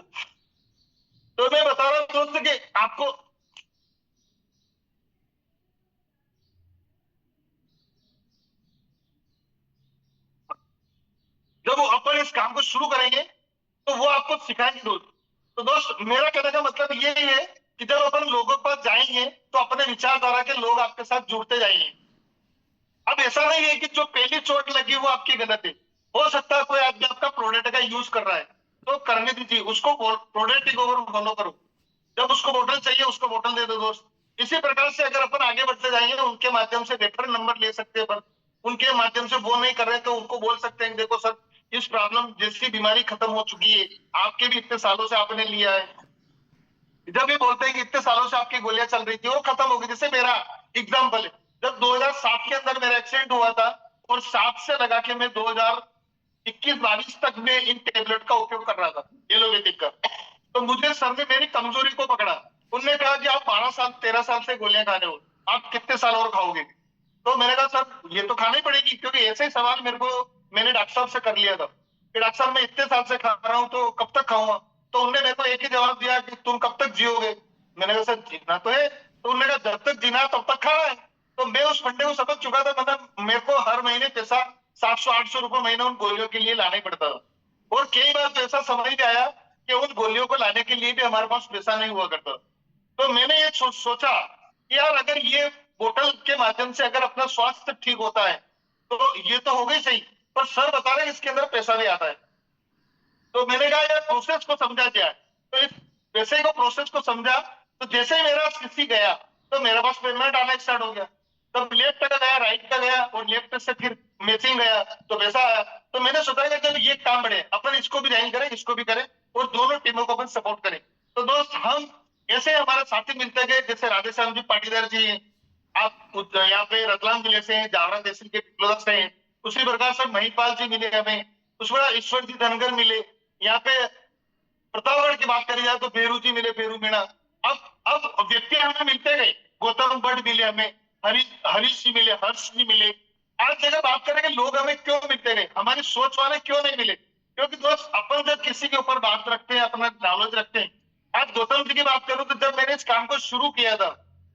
तो मैं बता रहा हूँ दोस्त कि आपको जब वो अपन इस काम को शुरू करेंगे तो वो आपको सिखाएंगे दोस्त। तो दोस्त मेरा कहने का मतलब ये है कि जब अपन लोगों के पास जाएंगे तो अपने विचारधारा के लोग आपके साथ जुड़ते जाएंगे। अब ऐसा नहीं है कि जो पहली चोट लगी वो आपकी गलत है। हो सकता है कोई आदमी आपका प्रोडक्ट का यूज कर रहा है, तो करने दीजिए उसको, प्रोडक्ट ही फॉलो करो। जब उसको बोतल चाहिए उसको बोतल दे दो दोस्त। इसी प्रकार से अगर अपन आगे बढ़ते जाएंगे तो उनके माध्यम से रेफर नंबर ले सकते हैं अपन, उनके माध्यम से वो नहीं कर रहे तो उनको बोल सकते हैं देखो सर इस प्रॉब्लम जैसी बीमारी खत्म हो चुकी है, आपके भी इतने सालों से आपने लिया है। जब ये बोलते हैं कि इतने सालों से आपकी गोलियां चल रही थी वो खत्म हो गई। जैसे मेरा एग्जाम्पल है, जब 2007 के अंदर मेरा एक्सीडेंट हुआ था और 7 से लगा के मैं 2021-22 तक में इन टेबलेट का उपयोग कर रहा था, एलोपैथिक का। तो मुझे सर ने मेरी कमजोरी को पकड़ा। उनने कहा कि आप 12 साल 13 साल से गोलियां खा रहे हो, आप कितने साल और खाओगे? तो मैंने कहा सर ये तो खानी पड़ेगी, क्योंकि ऐसे ही सवाल मैंने डॉक्टर साहब से कर लिया था कि डॉक्टर साहब मैं इतने साल से खा रहा हूँ तो कब तक खाऊंगा? तो उन्होंने मेरे को एक ही जवाब दिया कि तुम कब तक जियोगे? मैंने कहा सर जीना तो है। तो उन्होंने कहा जब तक जीना तब तक खाना है। तो मैं उस फंडे को समझ चुका था, मतलब मेरे को हर महीने पैसा 700-800 रुपए महीना उन गोलियों के लिए लाना ही पड़ता था। और कई बार तो ऐसा समझ में आया कि उन गोलियों को लाने के लिए भी हमारे पास पैसा नहीं हुआ करता। तो मैंने ये सोचा कि यार अगर ये बोतल के माध्यम से अगर अपना स्वास्थ्य ठीक होता है तो ये तो हो गई सही, पर सर बता रहे हैं इसके अंदर पैसा भी आता है। तो मैंने कहा यार प्रोसेस को समझा क्या है। तो इस पैसे को प्रोसेस को समझा, तो जैसे ही मेरा सीसी गया तो मेरे पास पेमेंट आना स्टार्ट हो गया। तब लेफ्ट का गया, राइट का गया, और लेफ्ट से फिर मैचिंग गया तो पैसा आया। तो मैंने सोचा कि जब ये काम बढ़े अपन इसको भी ज्वाइन करें, इसको भी करें और दोनों टीमों को अपन सपोर्ट करें। तो दोस्त हम ऐसे हमारे साथी मिलते गए, जैसे राधेश्याम जी पाटीदार जी, आप यहाँ पे रतलाम जिले से हैं, जावरा तहसील के पिपलोदा से हैं। उसी प्रकार से महिपाल जी मिले हमें, उसके बाद ईश्वर जी धनगर मिले। यहाँ पे प्रतापगढ़ की बात करी जाए तो बेरू जी मिले, बेरू मीणा। अब व्यक्ति हमें मिलते गए, गौतम भट्ट मिले हमें, हरीश जी मिले, हर्ष जी मिले। आज जगह बात करेंगे लोग हमें क्यों मिलते गए, हमारी सोच वाले क्यों नहीं मिले? क्योंकि दोस्त अपन जब किसी के ऊपर बात रखते हैं, अपना नॉलेज रखते हैं। आज गौतम जी की बात करूं तो जब मैंने इस काम को शुरू किया था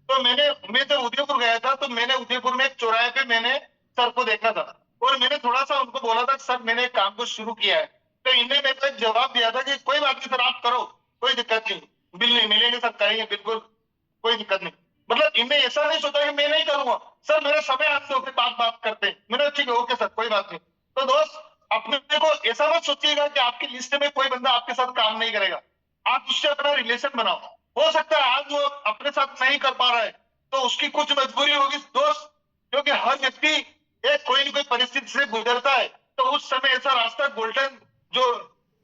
तो मैं जब उदयपुर गया था तो मैंने उदयपुर में एक चौराहे पे मैंने सर को देखा था और मैंने थोड़ा सा उनको बोला था सर मैंने एक काम को शुरू किया है। तो इन्हें मेरे को एक जवाब दिया था कि कोई बात नहीं सर आप करो, कोई दिक्कत नहीं, बिल नहीं मिलेंगे सर, करेंगे बिल्कुल, कोई दिक्कत नहीं। मतलब इनने ऐसा नहीं सोचा कि मैं नहीं करूंगा सर, मेरे समय आपसे होकर बात करते हैं। मैंने ठीक है ओके सर कोई बात नहीं। तो दोस्त अपने को ऐसा मत सोचिएगा कि आपकी लिस्ट में कोई बंदा आपके साथ काम नहीं करेगा, आप उससे अपना रिलेशन बनाओ। हो सकता है आज वो अपने साथ नहीं कर पा रहा है तो उसकी कुछ मजबूरी होगी दोस्त, क्योंकि हर व्यक्ति एक कोई न कोई परिस्थिति से गुजरता है। तो उस समय ऐसा रास्ता, गोल्डन जो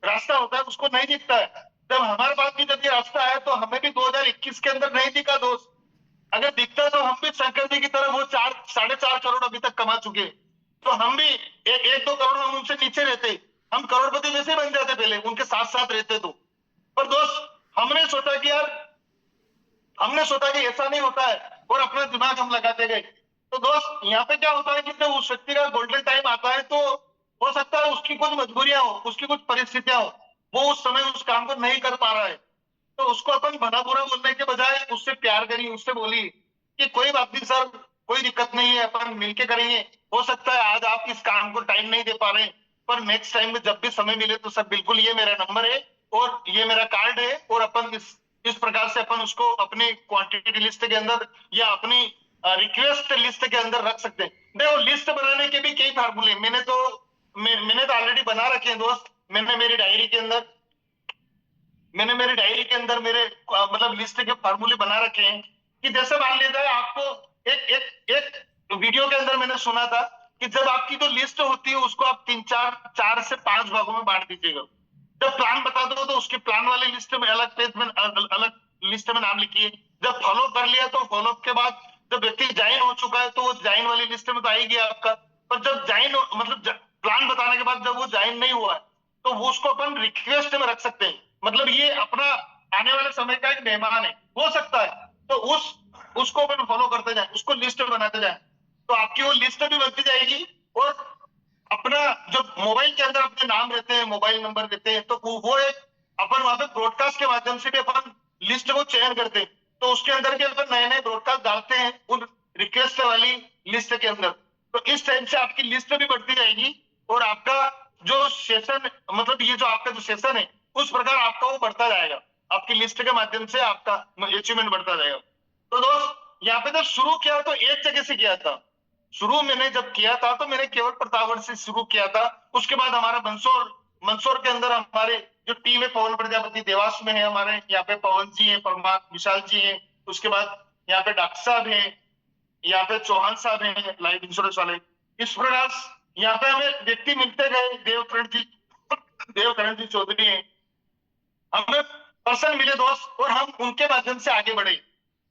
रास्ता होता है उसको नहीं दिखता है। जब हमारे पास भी जब ये रास्ता है तो हमें भी 2021 के अंदर नहीं दिखा दोस्त। अगर दिखता तो हम भी शंकर जी की तरह वो 4-4.5 करोड़ अभी तक कमा चुके, तो हम भी 1-2 करोड़ हम उनसे नीचे रहते, हम करोड़पति जैसे बन जाते पहले उनके साथ साथ रहते तो। पर दोस्त हमने सोचा कि ऐसा नहीं होता है और अपना दिमाग हम लगाते गए। तो दोस्त यहाँ पे क्या होता है कि जब उस व्यक्ति का गोल्डन टाइम आता है तो हो सकता है उसकी कुछ मजबूरियां हो, उसकी कुछ परिस्थितियां हो, वो उस समय उस काम को नहीं कर पा रहा है। तो उसको अपन भला बुरा बोलने के बजाय उससे प्यार करिए, उससे बोलिए कि कोई बात नहीं सर, कोई दिक्कत नहीं है, अपन मिलके करेंगे। हो सकता है आज आप इस काम को टाइम नहीं दे पा रहे, पर नेक्स्ट टाइम में जब भी समय मिले तो सर बिल्कुल ये मेरा नंबर है और ये मेरा कार्ड है, और अपन इस प्रकार से अपन उसको अपनी क्वांटिटी लिस्ट के अंदर या अपनी रिक्वेस्ट लिस्ट के अंदर रख सकते हैं। देखो लिस्ट बनाने के भी कई फार्मूले मैंने तो ऑलरेडी बना रखे हैं दोस्त। मैंने मेरी डायरी के अंदर मेरे मतलब लिस्ट के फार्मूले बना रखे हैं कि जैसे मान लीजिए आपको एक वीडियो के अंदर मैंने सुना था कि जब आपकी जो लिस्ट होती है उसको आप 4 से 5 भागों में बांट दीजिएगा। जब प्लान बता दो तो उसके प्लान वाले लिस्ट में अलग पेज में अलग लिस्ट में नाम लिखिए। जब फॉलो कर लिया तो फॉलो के बाद जब व्यक्ति ज्वाइन हो चुका है तो वो ज्वाइन वाली लिस्ट में तो आएगी आपका। पर जब ज्वाइन मतलब प्लान बताने के बाद जब वो ज्वाइन नहीं हुआ है तो वो उसको अपन रिक्वेस्ट में रख सकते हैं। मतलब ये अपना आने वाले समय का एक मेहमान है, हो सकता है, तो उसको अपन फॉलो करते जाए, उसको लिस्ट बनाते जाए तो आपकी वो लिस्ट भी बनती जाएगी। और अपना जो मोबाइल के अंदर अपने नाम रहते हैं, मोबाइल नंबर रहते हैं, तो वो एक अपन वहां पे ब्रॉडकास्ट के माध्यम से भी अपन लिस्ट को चयन करते हैं। तो उसके अंदर भी अपन नए नए ब्रॉडकास्ट डालते हैं उन रिक्वेस्ट वाली लिस्ट के अंदर। तो इस टाइम से आपकी लिस्ट भी बढ़ती जाएगी और आपका जो सेशन, मतलब ये जो आपका जो सेशन है उस प्रकार आपका वो बढ़ता जाएगा। आपकी लिस्ट के माध्यम से आपका अचीवमेंट बढ़ता जाएगा। तो दोस्त यहाँ पे जब शुरू किया तो एक जगह से किया था। शुरू मैंने जब किया था तो मैंने केवल प्रतापगढ़ से शुरू किया था। उसके बाद हमारा मंदसौर के अंदर हमारे जो टीम है, पवन प्रजापति देवास में है, हमारे यहाँ पे पवन जी है, परमार विशाल जी है, उसके बाद यहाँ पे डॉक्टर साहब है, यहाँ पे चौहान साहब है लाइफ इंश्योरेंस वाले। इस प्रकार यहाँ पे हमें व्यक्ति मिलते गए। देवकरण जी चौधरी है, हमें पर्सन मिले दोस्त, और हम उनके माध्यम से आगे बढ़े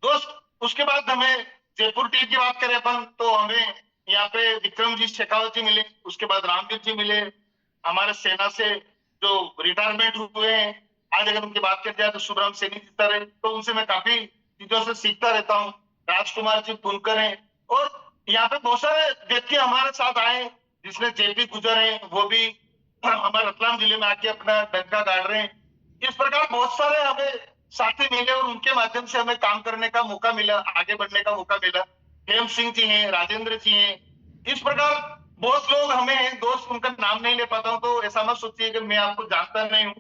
दोस्त। उसके बाद हमें जयपुर टीम की बात करें अपन, तो हमें यहाँ पे विक्रम जी शेखावत जी मिले, उसके बाद रामवीर जी मिले, हमारे सेना से जो रिटायरमेंट हुए हैं। आज अगर उनकी बात कर जाए तो सुब्रम सैनी जी सर है, तो उनसे मैं काफी चीजों से सीखता रहता हूँ। राजकुमार जी पुनकर हैं, और यहाँ पे बहुत सारे व्यक्ति हमारे साथ आए, जिसमें जेपी गुजर है, वो भी हमारे रतलाम जिले में आके अपना डंका गाड़ रहे हैं। इस प्रकार बहुत सारे हमें साथी मिले, और उनके माध्यम से हमें काम करने का मौका मिला, आगे बढ़ने का मौका मिला। हेम सिंह जी हैं, राजेंद्र जी हैं, इस प्रकार बहुत लोग हमें हैं दोस्त। उनका नाम नहीं ले पाता हूँ तो ऐसा मत सोचिए कि मैं आपको जानता नहीं हूँ,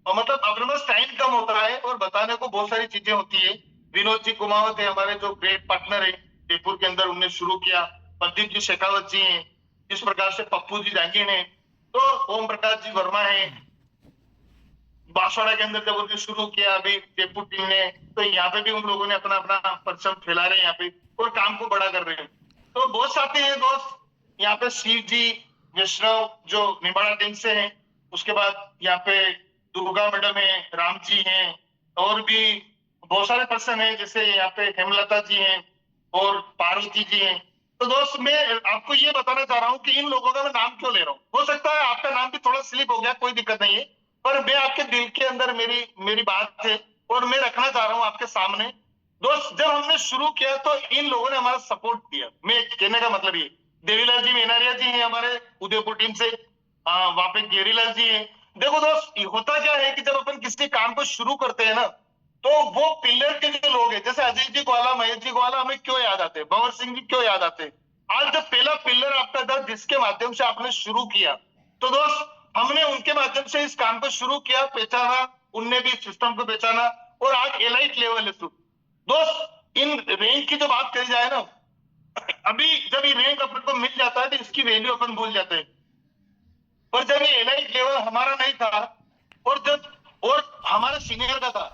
और मतलब अपने पास टाइम कम होता है और बताने को बहुत सारी चीजें होती है। विनोद जी कुमावत है हमारे जो ग्रेट पार्टनर है जयपुर के अंदर, उन्होंने शुरू किया। प्रदीप जी शेखावत जी हैं, इस प्रकार से पप्पू जी जांगीन है, तो ओम प्रकाश जी वर्मा है। बांसवाड़ा के अंदर जब उन्होंने शुरू किया अभी जयपुर टीम ने, तो यहाँ पे भी उन लोगों ने अपना अपना परचम फैला रहे हैं यहाँ पे, और काम को बड़ा कर रहे हैं। तो बहुत साथी हैं दोस्त यहाँ पे, शिव जी वैष्णव जो निम्बाड़ा टीम से हैं, उसके बाद यहाँ पे दुर्गा मैडम है, राम जी हैं, और भी बहुत सारे पर्सन हैं, जैसे यहाँ पे हेमलता जी हैं और पार्वती जी हैं। तो दोस्त मैं आपको ये बताना चाह रहा हूँ कि इन लोगों का मैं नाम क्यों ले रहा हूँ। हो सकता है आपका नाम भी थोड़ा स्लिप हो गया, कोई दिक्कत नहीं है, पर मैं आपके दिल के अंदर मेरी बात है और मैं रखना चाह रहा हूँ आपके सामने। दोस्त जब हमने शुरू किया तो इन लोगों ने हमारा सपोर्ट किया। मैं कहने का मतलब ये, देवीलाल जी मेनारिया जी हैं हमारे उदयपुर टीम से, वहां पे गेरीलाल जी हैं। देखो दोस्त होता क्या है कि जब अपन किसी काम को शुरू करते हैं ना, तो वो पिलर के जो लोग हैं, जैसे अजय जी ग्वाला, महेश जी ग्वाला हमें क्यों याद आते हैं, भंवर सिंह जी क्यों याद आते हैं। आज जब पहला पिलर आपका था जिसके माध्यम से आपने शुरू किया, तो दोस्त हमने उनके माध्यम से इस काम को शुरू किया, पहचाना, उनने भी सिस्टम को पहचाना, और आज एलाइट लेवल है। दोस्त इन रैंक की जो बात करी जाए ना, अभी जब ये रैंक अपन को मिल जाता है तो इसकी वैल्यू अपन भूल जाते हैं, पर जब ये एलाइट लेवल हमारा नहीं था और हमारा सीनियर का था,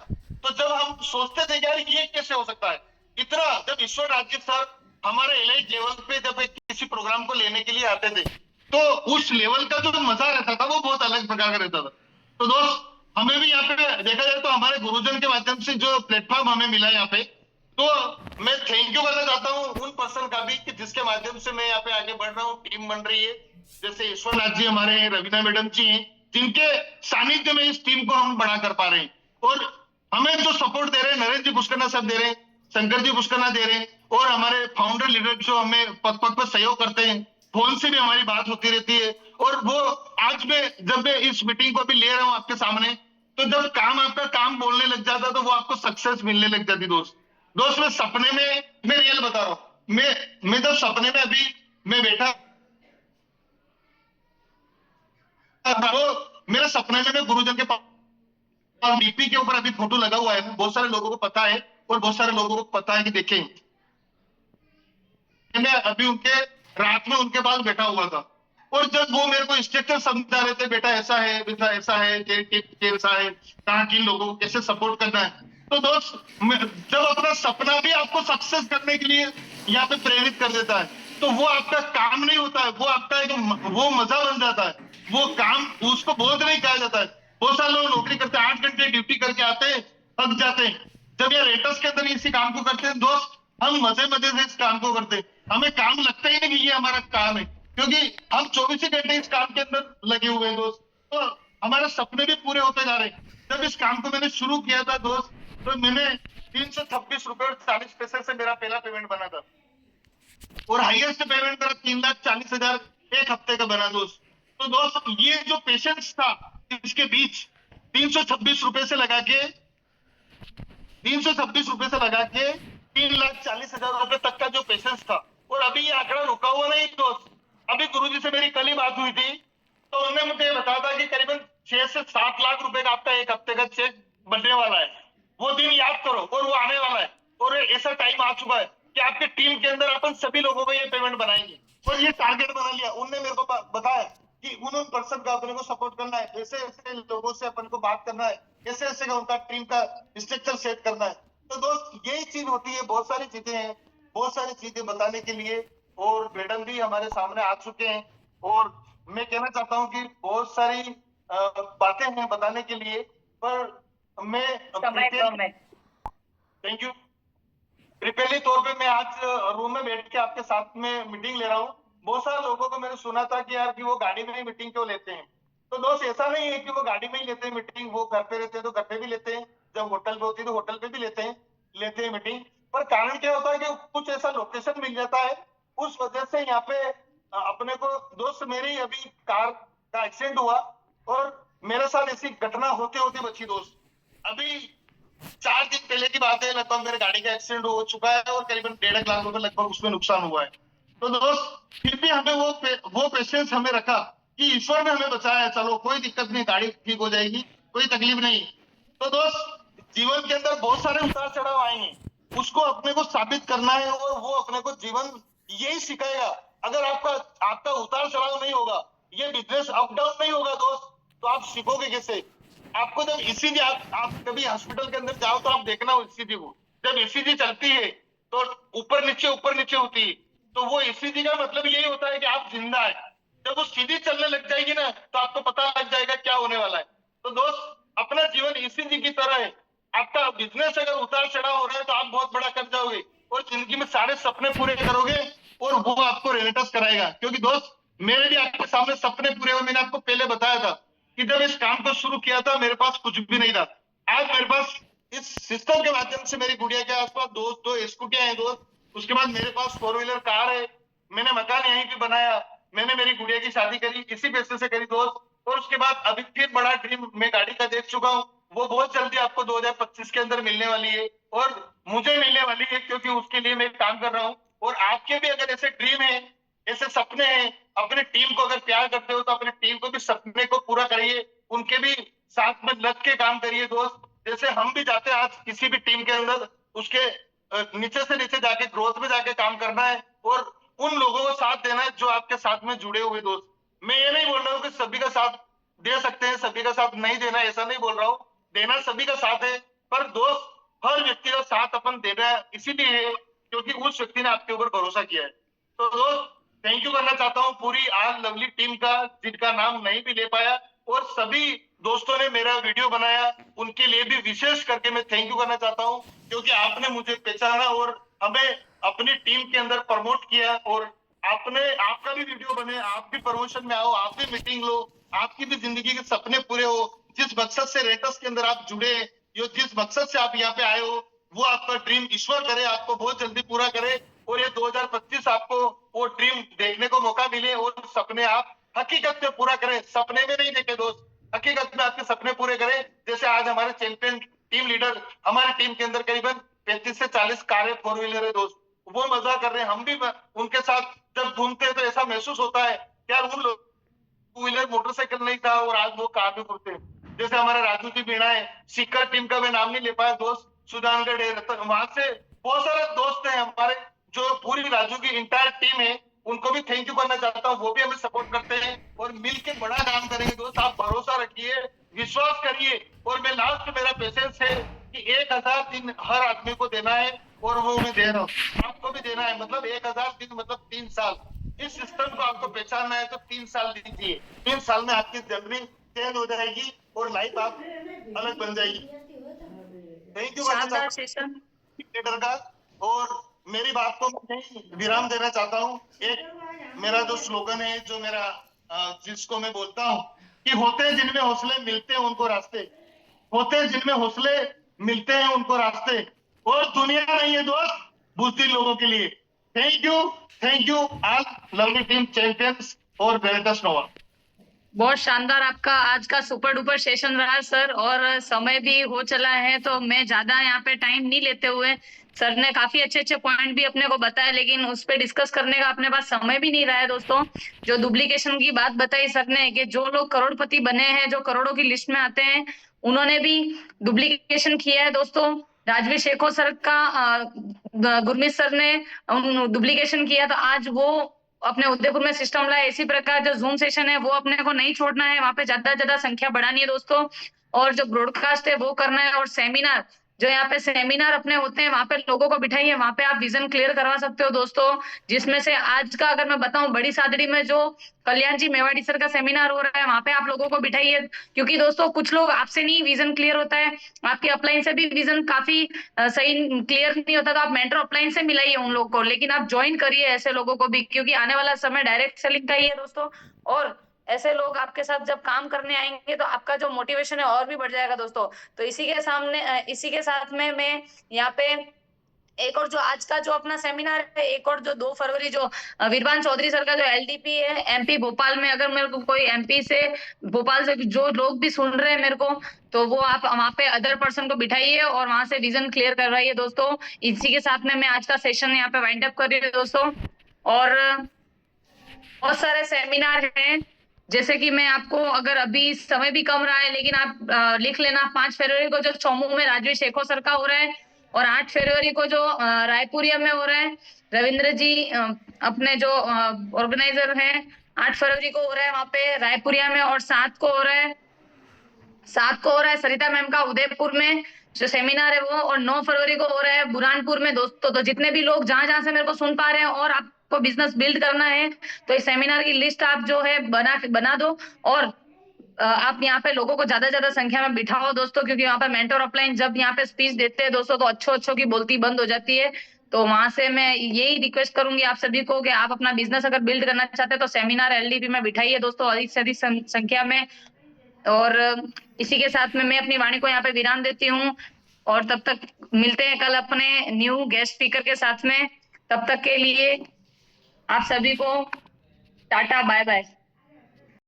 तो जब हम सोचते थे यार ये कैसे हो सकता है इतना, जब ईश्वर राज्य सर हमारे एलाइट लेवल पे जब किसी प्रोग्राम को लेने के लिए आते थे, तो उस लेवल का जो मजा रहता था वो बहुत अलग प्रकार का रहता था। तो दोस्त हमें भी यहाँ पे देखा जाए तो हमारे गुरुजन के माध्यम से जो प्लेटफॉर्म हमें मिला यहाँ पे, तो मैं थैंक यू करना चाहता हूँ उन पर्सन का भी कि जिसके माध्यम से मैं यहाँ पे आगे बढ़ रहा हूँ, टीम बन रही है। जैसे ईश्वरनाथ जी हमारे हैं, रवीना मैडम जी हैं, जिनके सानिध्य में इस टीम को हम बड़ा कर पा रहे हैं, और हमें जो सपोर्ट दे रहे हैं नरेंद्र जी पुष्करना साहब दे रहे हैं, शंकर जी पुष्करना दे रहे हैं, और हमारे फाउंडर लीडर जो हमें पग पग पर सहयोग करते हैं, फोन से भी हमारी बात होती रहती है। और वो आज जब मैं इस मीटिंग को भी ले रहा हूँ आपके सामने, तो जब आपका काम बोलने लग जाता तो वो आपको सक्सेस मिलने लग जाती। दोस्त मैं सपने में, मैं रियल बता रहा हूँ, मैं जब सपने में अभी मैं बैठा, वो मेरे सपने में मैं गुरुजन के डीपी के ऊपर अभी फोटो लगा हुआ है, बहुत सारे लोगों को पता है, और बहुत सारे लोगों को पता है कि देखें मैं अभी उनके रात में उनके पास बैठा हुआ था, और जब वो मेरे को स्ट्रक्चर समझा रहे थे, बेटा ऐसा है, बेटा ऐसा है, कैसा है, कहाँ किन लोगों को कैसे सपोर्ट करना है। तो दोस्त जब अपना सपना भी आपको सक्सेस करने के लिए यहाँ पे प्रेरित कर देता है, तो वो आपका काम नहीं होता है, वो आपका एक वो मजा बन जाता है। वो काम उसको बोझ नहीं कहा जाता है। बहुत सारे लोग नौकरी करते हैं, 8 घंटे ड्यूटी करके आते हैं, थक जाते हैं। जब ये रेटर्स के अंदर इसी काम को करते हैं दोस्त, हम मजे से इस काम को करते हैं, हमें काम लगता ही नहीं कि ये हमारा काम है, क्योंकि हम 24 घंटे इस काम के अंदर लगे हुए हैं दोस्त। तो हमारे सपने भी पूरे होते जा रहे हैं। जब इस काम को मैंने शुरू किया था दोस्त, तो मैंने 326 रुपए और 40 पैसे से मेरा पहला पेमेंट बना था, और हाईएस्ट पेमेंट मेरा 3,40,000 एक हफ्ते का बना दोस्त। तो दोस्त ये जो पेशेंस था इसके बीच 326 रुपए से लगा के 3,40,000 रुपए तक का जो पेशेंस था, और अभी ये आंकड़ा रुका हुआ नहीं दोस्त। अभी गुरुजी से मेरी कल ही बात हुई थी, तो उन्होंने मुझे बताया था कि करीबन 6 से 7 लाख रुपए का आपका एक हफ्ते का चेक बनने वाला है, वो दिन याद करो और वो आने वाला है। और ऐसा टाइम आ चुका है कि आपके टीम के अंदर अपन सभी लोगों को ये पेमेंट बनाएंगे। और ये टारगेट बना लिया, उनने मेरे को बताया कि उन पर्सन का अपने को सपोर्ट करना है, ऐसे ऐसे लोगों से अपन को बात करना है, ऐसे ऐसे उनका टीम का स्ट्रक्चर सेट करना है। तो दोस्त यही चीज होती है, बहुत सारी चीजें हैं, बहुत सारी चीजें बताने के लिए। और मैडम भी हमारे सामने आ चुके हैं और मैं कहना चाहता हूँ कि बहुत सारी बातें हैं बताने के लिए, पर मैं समय कम है। Thank you. प्रिपेयरली तौर पे मैं आज रूम में बैठ के आपके साथ में मीटिंग ले रहा हूँ। बहुत सारे लोगों को मैंने सुना था कि यार कि वो गाड़ी में ही मीटिंग क्यों लेते हैं। तो दोस्त ऐसा नहीं है कि वो गाड़ी में ही लेते हैं मीटिंग, वो घर पे रहते हैं तो घर पे भी लेते हैं, जब होटल पे होती है तो होटल पे भी लेते हैं मीटिंग। पर कारण क्या होता है कि कुछ ऐसा लोकेशन मिल जाता है, उस वजह से यहाँ पे अपने को दोस्त मेरी अभी कार का एक्सीडेंट हुआ और मेरे साथ ऐसी घटना होते होते बची दोस्त। अभी 4 दिन पहले की बात है, लगभग मेरे गाड़ी का एक्सीडेंट हो चुका है और करीबन 1.5 लाख रुपए लगभग उसमें नुकसान हुआ है। तो दोस्त फिर भी हमें वो पेशेंस हमें रखा कि ईश्वर ने हमें बचाया, चलो कोई दिक्कत नहीं, गाड़ी ठीक हो जाएगी, कोई तकलीफ नहीं। तो दोस्त जीवन के अंदर बहुत सारे उतार चढ़ाव आएंगे, उसको अपने को साबित करना है और वो अपने को जीवन यही सिखाएगा। अगर आपका उतार चढ़ाव नहीं होगा, ये बिजनेस अप डाउन नहीं होगा दोस्त, तो आप सीखोगे कैसे। आपको जब ईसीजी आप कभी हॉस्पिटल के अंदर जाओ तो आप देखना ईसीजी को, जब ईसीजी चलती है तो ऊपर नीचे होती है, तो वो ईसीजी का मतलब यही होता है कि आप जिंदा है। जब वो सीधी चलने लग जाएगी ना तो आपको पता लग जाएगा क्या होने वाला है। तो दोस्त अपना जीवन ईसीजी की तरह है, आपका बिजनेस अगर उतार चढ़ाव हो रहा है तो आप बहुत बड़ा कर जाओगे और जिंदगी में सारे सपने पूरे करोगे और वो आपको रेनेटस कराएगा। क्योंकि दोस्त मेरे भी आपके सामने सपने पूरे हुए, मैंने आपको पहले बताया था कि जब इस काम को शुरू किया था मेरे पास कुछ भी नहीं था। आज मेरे पास इस सिस्टम के माध्यम से मेरी गुड़िया के आसपास दो स्कूटियां हैं दोस्त, उसके बाद मेरे पास 4 व्हीलर कार है, मैंने मकान यहीं पे बनाया, मैंने मेरी गुड़िया की शादी करी इसी पैसे से करी दोस्त। और उसके बाद अभी फिर बड़ा ड्रीम मैं गाड़ी का देख चुका हूँ, वो बहुत जल्दी आपको 2025 के अंदर मिलने वाली है और मुझे मिलने वाली है, क्योंकि उसके लिए मैं काम कर रहा हूँ। और आपके भी अगर ऐसे ड्रीम है, ऐसे सपने हैं, अपने टीम को अगर प्यार करते हो तो अपने टीम को भी सपने को पूरा करिए, उनके भी साथ में लग के काम करिए दोस्त। जैसे हम भी जाते हैं आज किसी भी टीम के अंदर, उसके नीचे से नीचे जाके ग्रोथ में जाके काम करना है और उन लोगों को साथ देना है जो आपके साथ में जुड़े हुए दोस्त। मैं ये नहीं बोल रहा हूँ कि सभी का साथ दे सकते हैं, सभी का साथ नहीं देना, ऐसा नहीं बोल रहा हूँ, देना सभी का साथ है, पर दोस्त हर व्यक्ति का साथ अपन देना इसीलिए है क्योंकि उस व्यक्ति ने आपके ऊपर भरोसा किया है। तो दोस्त थैंक यू करना चाहता हूँ पूरी आज लवली टीम का, जिनका नाम नहीं भी ले पाया, और सभी दोस्तों ने मेरा वीडियो बनाया, उनके लिए भी विशेष करके मैं थैंक यू करना चाहता हूँ, क्योंकि आपने मुझे पहचाना और हमें अपनी टीम के अंदर प्रमोट किया और आपका भी वीडियो बने, आप भी प्रमोशन में आओ, आप भी मीटिंग लो, आपकी भी जिंदगी के सपने पूरे हो। जिस मकसद से रेटस के अंदर आप जुड़े, जिस मकसद से आप यहाँ पे आए हो, वो आपका ड्रीम ईश्वर करे आपको बहुत जल्दी पूरा करे और ये 2025 आपको वो ड्रीम देखने को मौका मिले और सपने आप हकीकत में पूरा करें। सपने में नहीं देखे दोस्त, हकीकत में आपके सपने पूरे करें। जैसे आज हमारे चैंपियन टीम लीडर, हमारी टीम के अंदर करीबन 35 से 40 कारें 4 व्हीलर है दोस्त, वो मजा कर रहे हैं। हम भी उनके साथ जब घूमते हैं तो ऐसा महसूस होता है यार उन लोग 2 व्हीलर मोटरसाइकिल नहीं था और आज वो कार में घूमते हैं। जैसे हमारे राजू जी बीणा है, सीकर टीम का मैं नाम नहीं ले पाया दोस्त, सुजानगढ़ है, वहां से बहुत सारे दोस्त हैं हमारे, जो पूरी राजू की इंटायर टीम है, उनको भी थैंक यू करना चाहता हूँ। वो भी हमें सपोर्ट करते हैं और मिलके बड़ा काम करेंगे दोस्त। आप भरोसा रखिए, विश्वास करिए और मैं लास्ट मेरा पेशेंस है कि 1000 दिन हर आदमी को देना है और वो मैं दे रहा हूँ, आपको भी देना है। मतलब 1000 दिन मतलब 3 साल। इस सिस्टम को आपको पहचानना है तो 3 साल दीजिए, 3 साल में आपकी जर्नी चेंज हो जाएगी और लाइफ आप अलग बन जाएगी। थैंक यू शानदार सेशन लीडर का। और मेरी बात को मैं विराम देना चाहता हूँ। एक मेरा जो स्लोगन है, जो मेरा जिसको मैं बोलता हूँ कि होते हैं जिनमें हौसले मिलते हैं उनको रास्ते, होते हैं जिनमें हौसले मिलते हैं उनको रास्ते, और दुनिया नहीं है दोस्त बुजदिल लोगों के लिए। Thank you all lovely team champions और वेरिटस नोवा। बहुत शानदार आपका आज का सुपर डुपर सेशन रहा सर, और समय भी हो चला है, तो मैं ज्यादा यहाँ पे टाइम नहीं लेते हुए, सर ने काफी अच्छे अच्छे पॉइंट भी अपने को बताया, लेकिन उस पे डिस्कस करने का अपने पास समय भी नहीं रहा है दोस्तों। जो डुप्लीकेशन की बात बताई सर ने कि जो लोग करोड़पति बने हैं, जो करोड़ों की लिस्ट में आते हैं, उन्होंने भी डुप्लीकेशन किया है दोस्तों। राजवीर शेखो सर का गुरमीत सर ने डुप्लीकेशन किया, तो आज वो अपने उदयपुर में सिस्टम लाए। इसी प्रकार जो जूम सेशन है वो अपने को नहीं छोड़ना है, वहां पे ज्यादा ज्यादा संख्या बढ़ानी है दोस्तों, और जो ब्रॉडकास्ट है वो करना है, और सेमिनार जो यहाँ पे सेमिनार अपने होते हैं वहां पे लोगों को बिठाइए, वहां पे आप विजन क्लियर करवा सकते हो दोस्तों। जिसमें से आज का अगर मैं बताऊं, बड़ी सादड़ी में जो कल्याण जी मेवाड़ी सर का सेमिनार हो रहा है, वहां पे आप लोगों को बिठाइए, क्योंकि दोस्तों कुछ लोग आपसे नहीं विजन क्लियर होता है, आपकी अपलाइन से भी विजन काफी सही क्लियर नहीं होता, तो आप मेंटर अपलाइन से मिलाइए उन लोगों को, लेकिन आप ज्वाइन करिए ऐसे लोगों को भी, क्योंकि आने वाला समय डायरेक्ट सेलिंग का ही है दोस्तों। और ऐसे लोग आपके साथ जब काम करने आएंगे तो आपका जो मोटिवेशन है और भी बढ़ जाएगा दोस्तों। तो इसी के साथ में मैं यहाँ पे एक और जो आज का जो अपना सेमिनार है, एक और जो 2 फरवरी जो वीरबान चौधरी सर का जो एलडीपी है एमपी भोपाल में, अगर मेरे को कोई एमपी से भोपाल से जो लोग भी सुन रहे हैं मेरे को, तो वो आप वहाँ पे अदर पर्सन को बिठाइए और वहां से विजन क्लियर करवाइए दोस्तों। इसी के साथ में मैं आज का सेशन यहाँ पे वाइंड अप कर रही हूँ दोस्तों। और बहुत सारे सेमिनार हैं, जैसे कि मैं आपको, अगर अभी समय भी कम रहा है, लेकिन आप लिख लेना, 5 फरवरी को जो चौमू में राजवीर शेखो सर का हो रहा है, और 8 फरवरी को जो रायपुरिया में हो रहा है, रविंद्र जी अपने जो ऑर्गेनाइजर हैं, 8 फरवरी को हो रहा है वहां पे रायपुरिया में, और 7 को हो रहा है सरिता मैम का उदयपुर में जो सेमिनार है वो, और 9 फरवरी को हो रहा है बुरहानपुर में दोस्तों। तो जितने भी लोग जहां जहां से मेरे को सुन पा रहे हैं और आपको बिजनेस बिल्ड करना है, तो इस सेमिनार की लिस्ट आप जो है बना दो, और आप यहाँ पे लोगों को ज्यादा संख्या में बिठाओ दोस्तों, क्योंकि यहाँ पे मेंटर ऑफलाइन जब यहाँ पे स्पीच देते हैं दोस्तों, तो अच्छों की बोलती बंद हो जाती है। तो वहां से मैं यही रिक्वेस्ट करूंगी आप सभी को कि आप अपना बिजनेस अगर बिल्ड करना चाहते हैं तो सेमिनार एलडीपी में बिठाइए दोस्तों, अधिक से अधिक संख्या में। और इसी के साथ में मैं अपनी वाणी को यहाँ पे विराम देती हूँ, और तब तक मिलते हैं कल अपने न्यू गेस्ट स्पीकर के साथ में। तब तक के लिए आप सभी को टाटा बाय बाय।